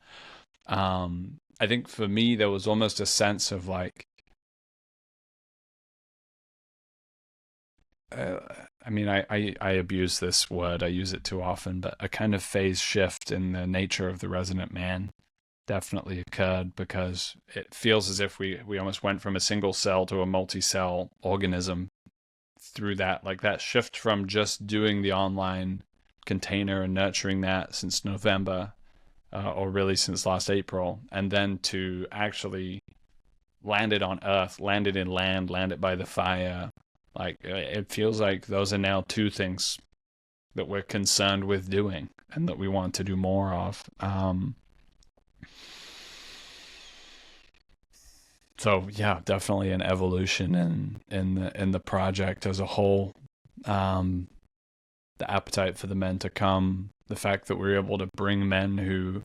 I think for me, there was almost a sense of like, uh, I mean, I abuse this word, I use it too often, but a kind of phase shift in the nature of the resonant man definitely occurred, because it feels as if we almost went from a single cell to a multi-cell organism through that, like that shift from just doing the online container and nurturing that since November, or really since last April, and then to actually land it on Earth, land it in land, land it by the fire. Like, it feels like those are now two things that we're concerned with doing and that we want to do more of. So yeah, definitely an evolution in the project as a whole. Um, the appetite for the men to come, the fact that we were able to bring men who,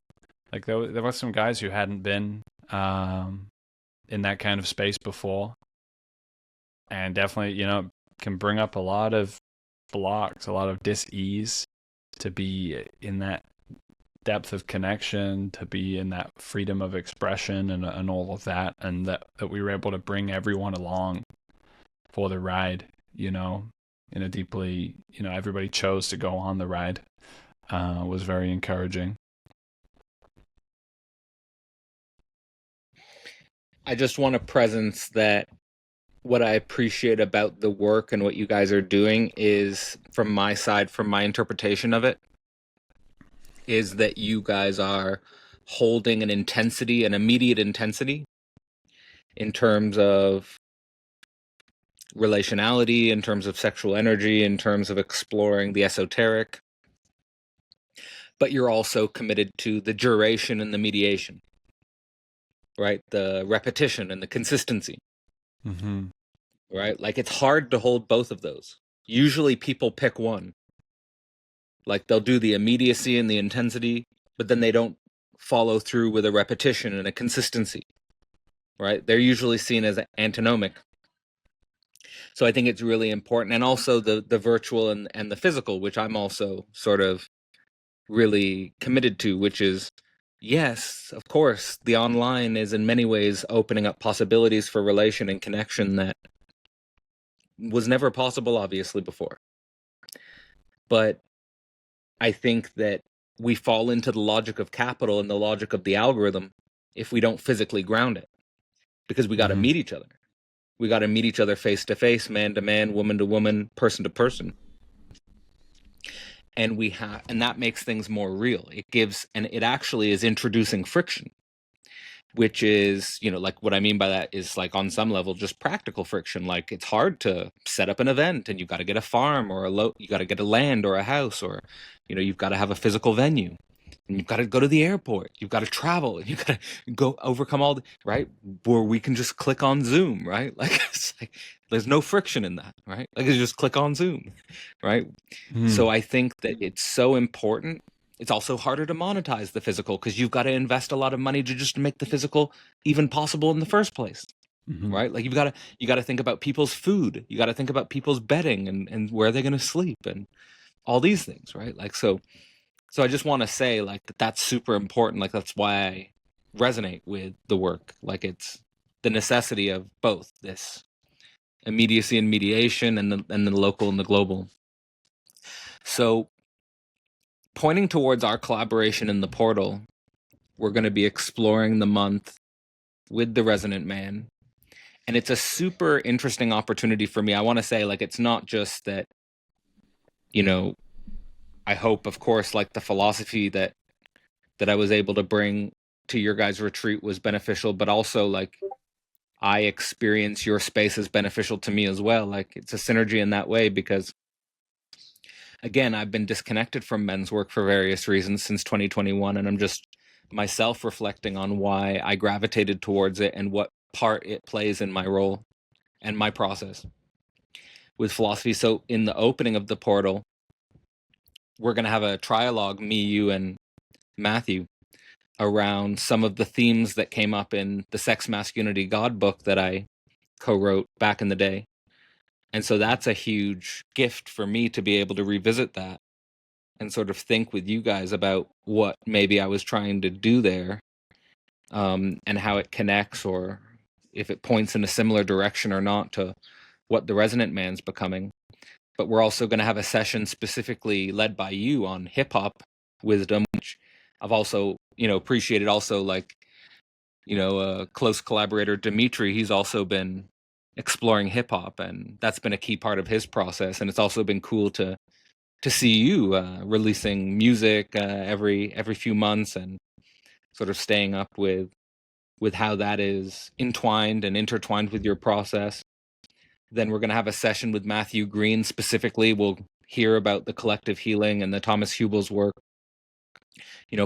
like, there were some guys who hadn't been in that kind of space before, and definitely, can bring up a lot of blocks, a lot of dis-ease to be in that depth of connection, to be in that freedom of expression, and all of that, and that we were able to bring everyone along for the ride, in a deeply, everybody chose to go on the ride, was very encouraging. I just want to presence that what I appreciate about the work and what you guys are doing is, from my side, from my interpretation of it, is that you guys are holding an intensity, an immediate intensity, in terms of relationality, in terms of sexual energy, in terms of exploring the esoteric, but you're also committed to the duration and the mediation, right? The repetition and the consistency, Mm-hmm. right? Like, it's hard to hold both of those. Usually people pick one. Like, they'll do the immediacy and the intensity, but then they don't follow through with a repetition and a consistency, right? They're usually seen as antinomic. So I think it's really important. And also the virtual and the physical, which I'm also sort of really committed to, which is, yes, of course, the online is in many ways opening up possibilities for relation and connection that was never possible, obviously, before. But I think that we fall into the logic of capital and the logic of the algorithm if we don't physically ground it, because we got to Mm-hmm. meet each other. We got to meet each other face to face, man to man, woman to woman, person to person. And that makes things more real. It actually is introducing friction, which is, like, what I mean by that is, like, on some level, just practical friction. Like, it's hard to set up an event, and you've got to get a farm, or you got to get a land or a house, or, you've got to have a physical venue, and you've got to go to the airport, you've got to travel, and you've got to go overcome all the, right? Where we can just click on Zoom, right? Like, it's like, there's no friction in that, right? Like, you just click on Zoom, right? Mm-hmm. So I think that it's so important. It's also harder to monetize the physical, because you've got to invest a lot of money to just make the physical even possible in the first place, Mm-hmm. right? Like, you got to think about people's food, you got to think about people's bedding, and where they're going to sleep, and all these things, right? Like, so I just want to say, like, that's super important. Like, that's why I resonate with the work. Like, it's the necessity of both this immediacy and mediation, and the local and the global. So, pointing towards our collaboration in the portal, we're going to be exploring the month with the Resonant Man. And it's a super interesting opportunity for me. I want to say, like, it's not just that, I hope, of course, like, the philosophy that I was able to bring to your guys' retreat was beneficial, but also, like, I experience your space as beneficial to me as well. Like, it's a synergy in that way, because, again, I've been disconnected from men's work for various reasons since 2021, and I'm just myself reflecting on why I gravitated towards it and what part it plays in my role and my process with philosophy. So in the opening of the portal, we're going to have a trialogue, me, you, and Matthew, around some of the themes that came up in the Sex Masculinity God book that I co-wrote back in the day. And so that's a huge gift for me to be able to revisit that and sort of think with you guys about what maybe I was trying to do there, and how it connects, or if it points in a similar direction or not to what the Resonant Man's becoming. But we're also going to have a session specifically led by you on hip hop wisdom, which I've also, appreciated. Also, like, a close collaborator, Dimitri, he's also been exploring hip hop, and that's been a key part of his process. And it's also been cool to see you releasing music every few months, and sort of staying up with how that is entwined and intertwined with your process. Then we're going to have a session with Matthew Green specifically. We'll hear about the collective healing and the Thomas Hubel's work,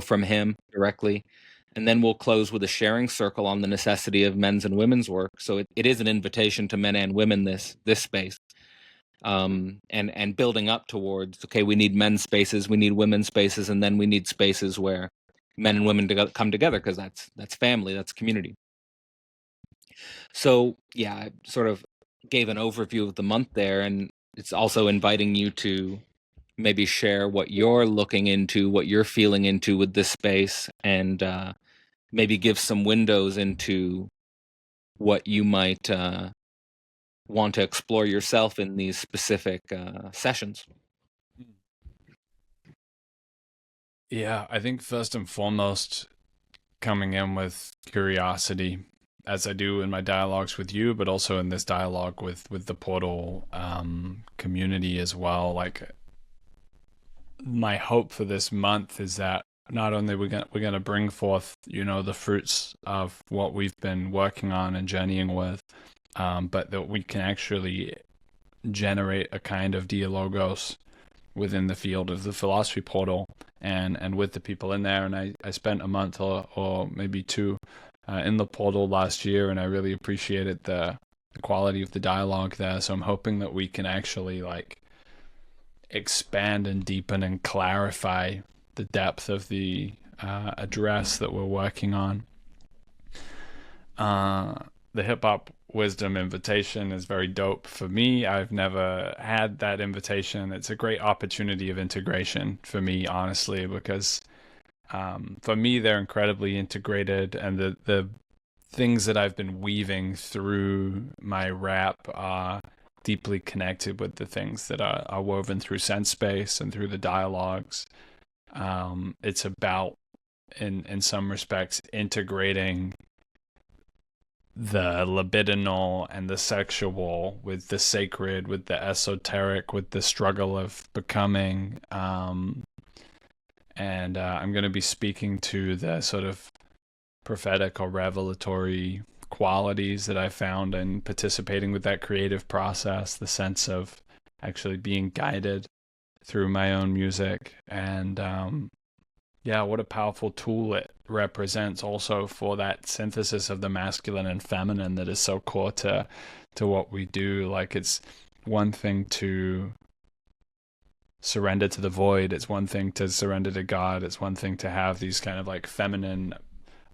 from him directly. And then we'll close with a sharing circle on the necessity of men's and women's work. So it is an invitation to men and women, this space. And building up towards, okay, we need men's spaces, we need women's spaces, and then we need spaces where men and women come together, because that's family, that's community. So yeah, I sort of gave an overview of the month there, and it's also inviting you to maybe share what you're looking into, what you're feeling into with this space, and maybe give some windows into what you might want to explore yourself in these specific sessions. Yeah, I think first and foremost, coming in with curiosity, as I do in my dialogues with you, but also in this dialogue with the portal community as well. Like, my hope for this month is that not only we're gonna bring forth, the fruits of what we've been working on and journeying with, but that we can actually generate a kind of dialogos within the field of the philosophy portal, and with the people in there. And I spent a month or maybe two in the portal last year, and I really appreciated the quality of the dialogue there. So I'm hoping that we can actually like expand and deepen and clarify the depth of the address that we're working on. The hip hop wisdom invitation is very dope for me. I've never had that invitation. It's a great opportunity of integration for me, honestly, because for me they're incredibly integrated, and the things that I've been weaving through my rap are deeply connected with the things that are woven through sense space and through the dialogues. It's about, in some respects, integrating the libidinal and the sexual with the sacred, with the esoteric, with the struggle of becoming. And I'm going to be speaking to the sort of prophetic or revelatory qualities that I found in participating with that creative process, the sense of actually being guided through my own music. And yeah, what a powerful tool it represents also for that synthesis of the masculine and feminine that is so core to what we do. Like, it's one thing to surrender to the void, it's one thing to surrender to God, it's one thing to have these kind of like feminine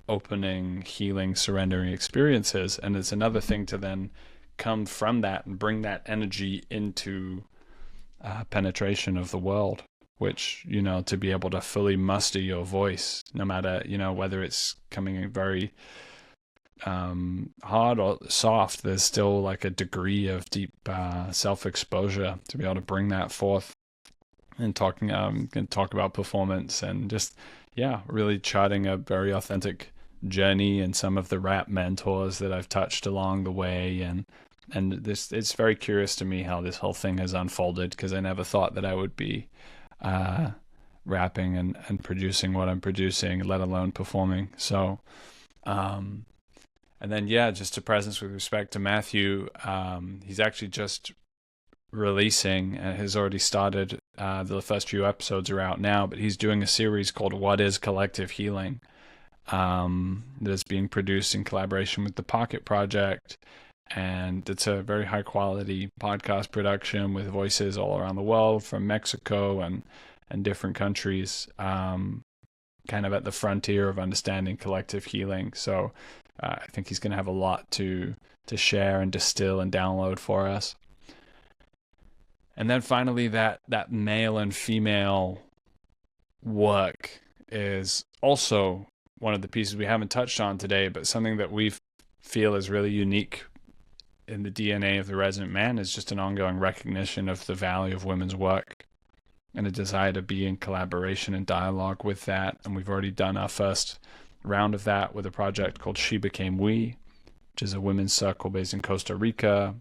opening, healing, surrendering experiences, and it's another thing to then come from that and bring that energy into penetration of the world, which, to be able to fully muster your voice, no matter, whether it's coming in very hard or soft, there's still like a degree of deep self-exposure to be able to bring that forth. And talk about performance, and just, yeah, really charting a very authentic journey, and some of the rap mentors that I've touched along the way. And this, it's very curious to me how this whole thing has unfolded, because I never thought that I would be rapping and producing what I'm producing, let alone performing. So and then, yeah, just a presence with respect to Matthew. He's actually just releasing, and has already started, the first few episodes are out now, but he's doing a series called What is Collective Healing, that is being produced in collaboration with the Pocket Project. And it's a very high quality podcast production with voices all around the world from Mexico and different countries, kind of at the frontier of understanding collective healing. So I think he's going to have a lot to share and distill and download for us. And then finally, that male and female work is also one of the pieces we haven't touched on today, but something that we feel is really unique in the DNA of the Resonant Man is just an ongoing recognition of the value of women's work and a desire to be in collaboration and dialogue with that. And we've already done our first round of that with a project called She Became We, which is a women's circle based in Costa Rica.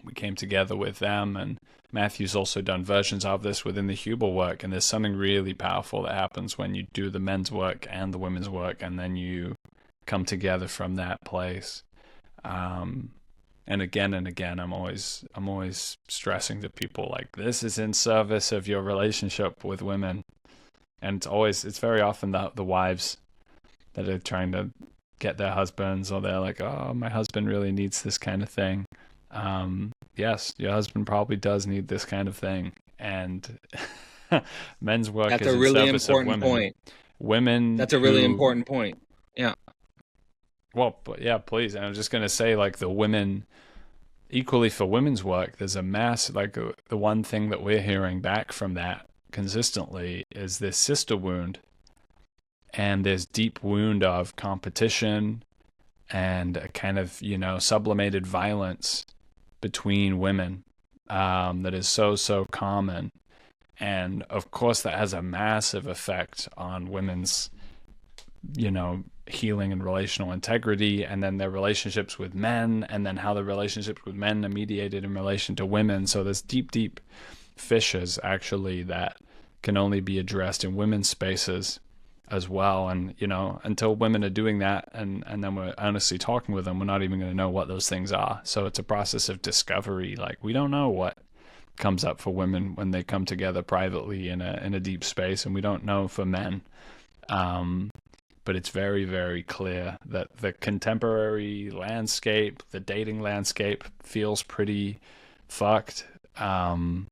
We came together with them, and Matthew's also done versions of this within the Hubel work. And there's something really powerful that happens when you do the men's work and the women's work, and then you come together from that place. And again, I'm always stressing to people, like, this is in service of your relationship with women. And it's very often the wives that are trying to get their husbands, or they're like, oh, my husband really needs this kind of thing. Yes, your husband probably does need this kind of thing. And men's work That's is a in really service of important women. point. Women That's a really important point. Yeah. Well, but yeah, please. And I was just going to say, like, the women, equally for women's work, there's a mass, like, the one thing that we're hearing back from that consistently is this sister wound. And this deep wound of competition and a kind of, sublimated violence between women, that is so common. And of course, that has a massive effect on women's, healing and relational integrity, and then their relationships with men, and then how the relationships with men are mediated in relation to women. So there's deep fissures, actually, that can only be addressed in women's spaces as well. And until women are doing that, and then we're honestly talking with them, we're not even going to know what those things are. So it's a process of discovery. Like, we don't know what comes up for women when they come together privately in a deep space, and we don't know for men. But it's very, very clear that the contemporary landscape, the dating landscape, feels pretty fucked. The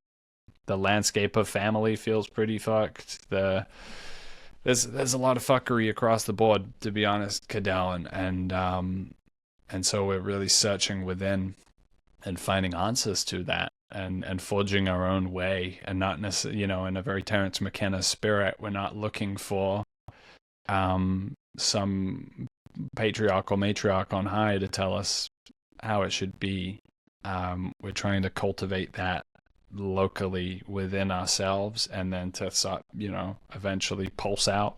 landscape of family feels pretty fucked. There's a lot of fuckery across the board, to be honest, Cadell, and so we're really searching within and finding answers to that, and forging our own way, and not necessarily, in a very Terence McKenna spirit. We're not looking for some patriarch or matriarch on high to tell us how it should be. We're trying to cultivate that locally within ourselves, and then to eventually pulse out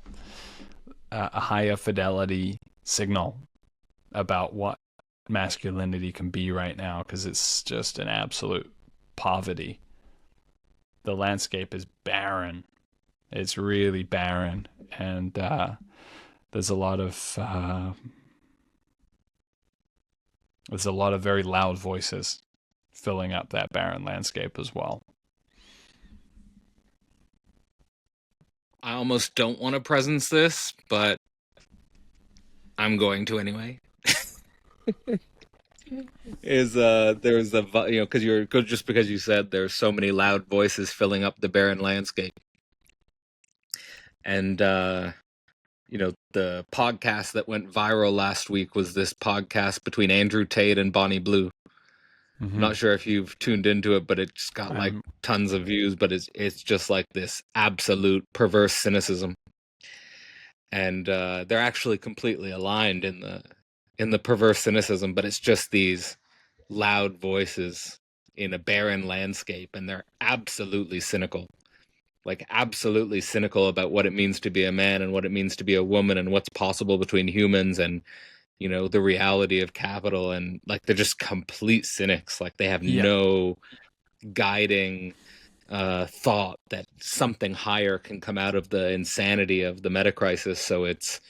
a higher fidelity signal about what masculinity can be right now, because it's just an absolute poverty. The landscape is barren. It's really barren, and there's a lot of very loud voices filling up that barren landscape as well. I almost don't want to presence this, but I'm going to anyway. There's because you said there's so many loud voices filling up the barren landscape. And the podcast that went viral last week was this podcast between Andrew Tate and Bonnie Blue. Mm-hmm. I'm not sure if you've tuned into it, but it's got like tons of views, but it's just like this absolute perverse cynicism. And they're actually completely aligned in the perverse cynicism, but it's just these loud voices in a barren landscape, and they're absolutely cynical. Like, absolutely cynical about what it means to be a man and what it means to be a woman and what's possible between humans, and the reality of capital. And like, they're just complete cynics. Like, they have no guiding thought that something higher can come out of the insanity of the meta crisis. So it's,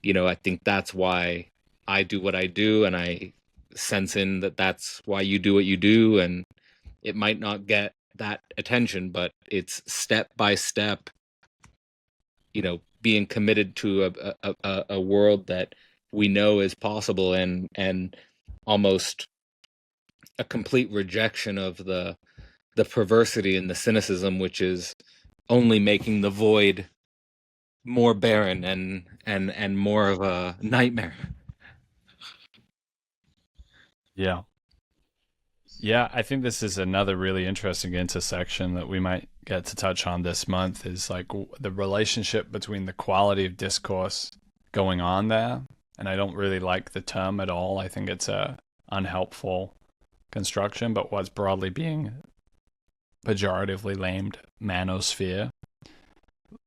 I think that's why I do what I do, and I sense in that's why you do what you do. And it might not get that attention, but it's step by step, being committed to a world that we know is possible, and almost a complete rejection of the perversity and the cynicism, which is only making the void more barren and more of a nightmare. Yeah. Yeah, I think this is another really interesting intersection that we might get to touch on this month is like the relationship between the quality of discourse going on there. And I don't really like the term at all. I think it's a unhelpful construction, but what's broadly being pejoratively named manosphere.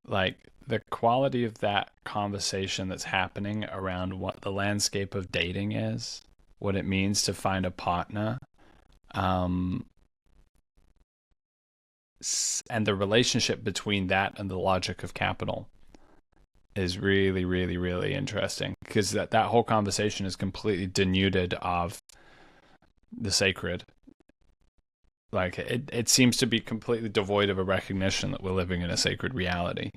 Like the quality of that conversation that's happening around what the landscape of dating is, what it means to find a partner, um, and the relationship between that and the logic of capital is really, really, really interesting because that whole conversation is completely denuded of the sacred. Like it seems to be completely devoid of a recognition that we're living in a sacred reality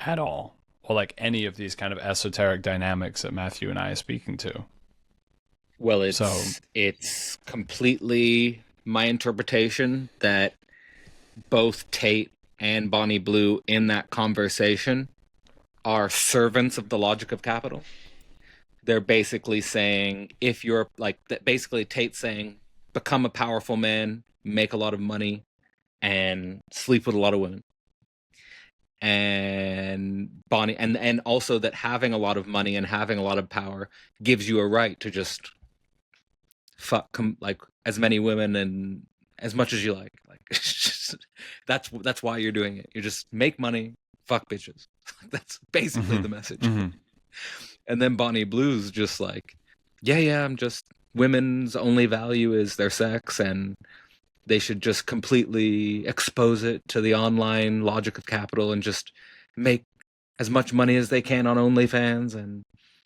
at all, or like any of these kind of esoteric dynamics that Matthew and I are speaking to. Well, So, it's completely my interpretation that both Tate and Bonnie Blue in that conversation are servants of the logic of capital. They're basically saying, if you're like, basically Tate's saying, become a powerful man, make a lot of money, and sleep with a lot of women. And Bonnie, and also that having a lot of money and having a lot of power gives you a right to just fuck like as many women and as much as you like. Like that's why you're doing it. You just make money, fuck bitches. That's basically mm-hmm, the message. mm-hmm, And then Bonnie Blue's just like, yeah, I'm just women's only value is their sex, and they should just completely expose it to the online logic of capital and just make as much money as they can on OnlyFans and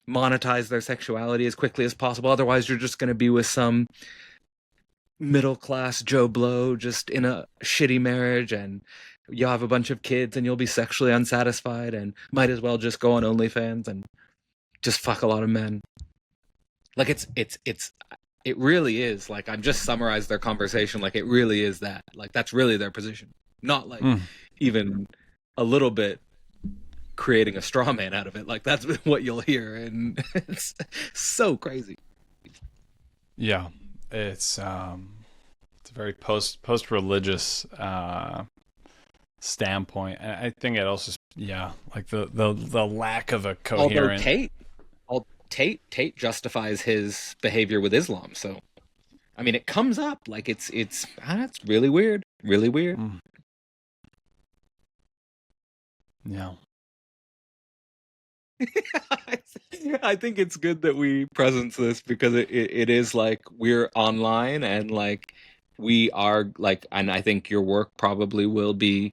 monetize their sexuality as quickly as possible. Otherwise, you're just going to be with some middle class Joe Blow just in a shitty marriage, and you'll have a bunch of kids and you'll be sexually unsatisfied and might as well just go on OnlyFans and just fuck a lot of men. Like it really is like I've just summarized their conversation. Like it really is that. Like that's really their position. Not like mm. even a little bit creating a straw man out of it. Like that's what you'll hear, and it's so crazy. Yeah, it's a very post religious standpoint. And I think it also, yeah, like the lack of a Although coherent. Tate justifies his behavior with Islam, so I mean it comes up like it's really weird, really weird. Mm, yeah. I think it's good that we presence this because it is like we're online and like we are like, and I think your work probably will be,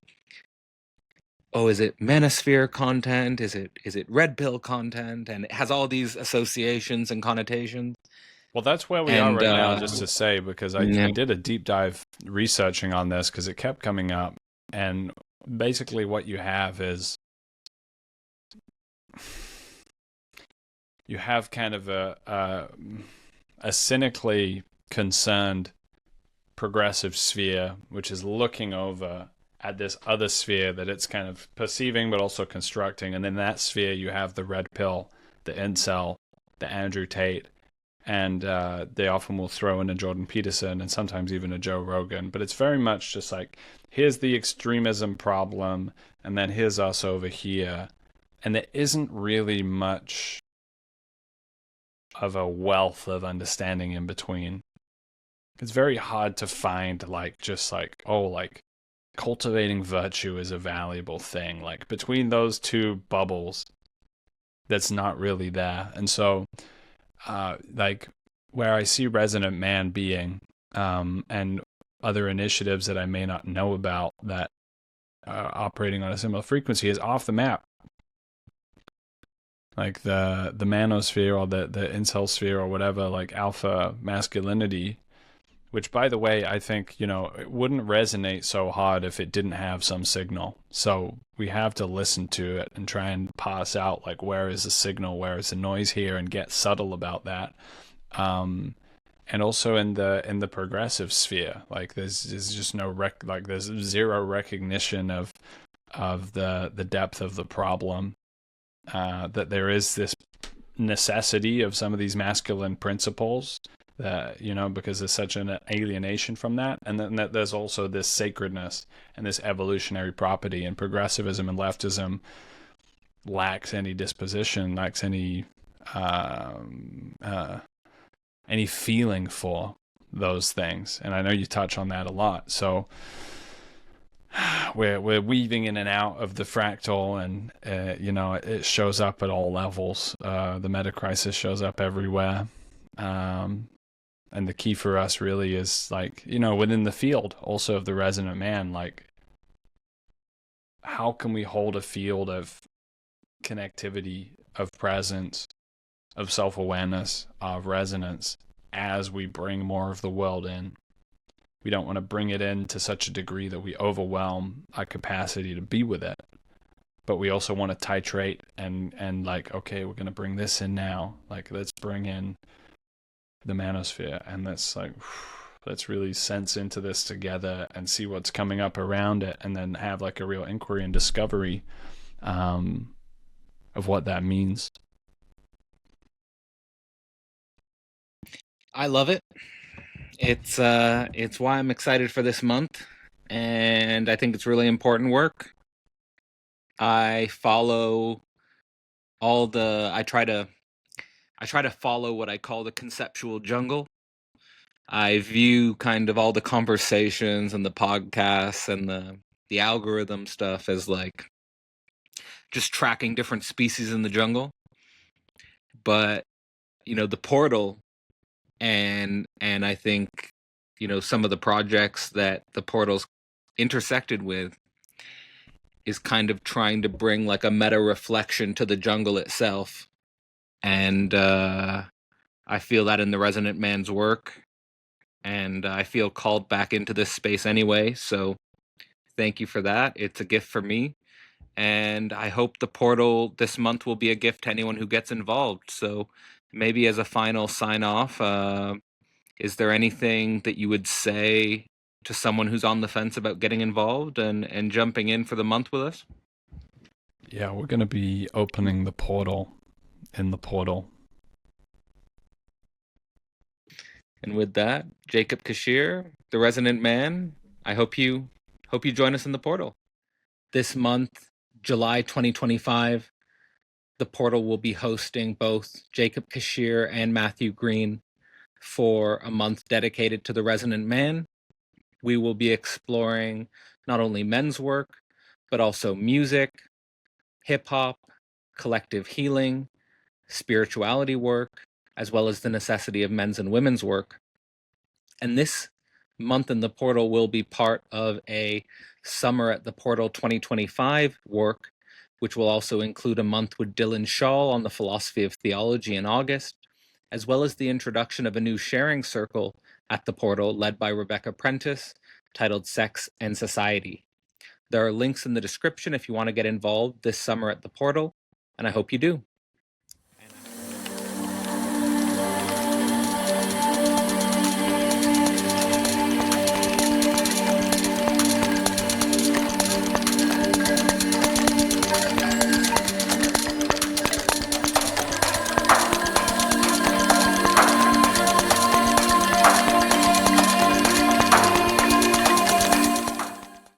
oh, is it manosphere content, is it red pill content, and it has all these associations and connotations. Well, that's where we are And right now, just to say, because yeah. I did a deep dive researching on this because it kept coming up. And basically, what you have is you have kind of a cynically concerned progressive sphere, which is looking over at this other sphere that it's kind of perceiving but also constructing. And in that sphere, you have the red pill, the incel, the Andrew Tate, and they often will throw in a Jordan Peterson and sometimes even a Joe Rogan. But it's very much just like, here's the extremism problem, and then here's us over here. And there isn't really much of a wealth of understanding in between. It's very hard to find like just like, oh, like cultivating virtue is a valuable thing. Like between those two bubbles, that's not really there. And so like where I see Resonant Man being and other initiatives that I may not know about that operating on a similar frequency is off the map. Like the manosphere or the incel sphere or whatever, like alpha masculinity which, by the way, I think, it wouldn't resonate so hard if it didn't have some signal. So we have to listen to it and try and parse out, like, where is the signal, where is the noise here, and get subtle about that. And also in the progressive sphere, like there's just there's zero recognition of the depth of the problem, that there is this necessity of some of these masculine principles, that, because there's such an alienation from that. And then that there's also this sacredness and this evolutionary property, and progressivism and leftism lacks any disposition, lacks any feeling for those things. And I know you touch on that a lot. So we're weaving in and out of the fractal, and it shows up at all levels. The meta crisis shows up everywhere, and the key for us really is, like, within the field also of the resonant man, like, how can we hold a field of connectivity, of presence, of self-awareness, of resonance, as we bring more of the world in. We don't want to bring it in to such a degree that we overwhelm our capacity to be with it. But we also want to titrate and like, okay, we're going to bring this in now. Like, let's bring in the manosphere, and let's really sense into this together and see what's coming up around it, and then have like a real inquiry and discovery of what that means. I love it. It's why I'm excited for this month, and I think it's really important work. I follow I try to follow what I call the conceptual jungle. I view kind of all the conversations and the podcasts and the algorithm stuff as like just tracking different species in the jungle. But the portal, and I think some of the projects that the portal's intersected with is kind of trying to bring like a meta reflection to the jungle itself. And I feel that in the Resonant Man's work, and I feel called back into this space anyway. So thank you for that. It's a gift for me. And I hope the portal this month will be a gift to anyone who gets involved. So maybe as a final sign off, is there anything that you would say to someone who's on the fence about getting involved and jumping in for the month with us? Yeah, we're going to be opening the portal in the portal. And with that, Jacob Kishere, the Resonant Man, I hope you join us in the portal. This month, July 2025, the portal will be hosting both Jacob Kishere and Matthew Green for a month dedicated to the Resonant Man. We will be exploring not only men's work, but also music, hip-hop, collective healing, spirituality work, as well as the necessity of men's and women's work. And this month in the portal will be part of a Summer at the Portal 2025 work, which will also include a month with Dylan Shaw on the philosophy of theology in August, as well as the introduction of a new sharing circle at the portal led by Rebecca Prentice, titled Sex and Society. There are links in the description if you want to get involved this summer at the portal, and I hope you do.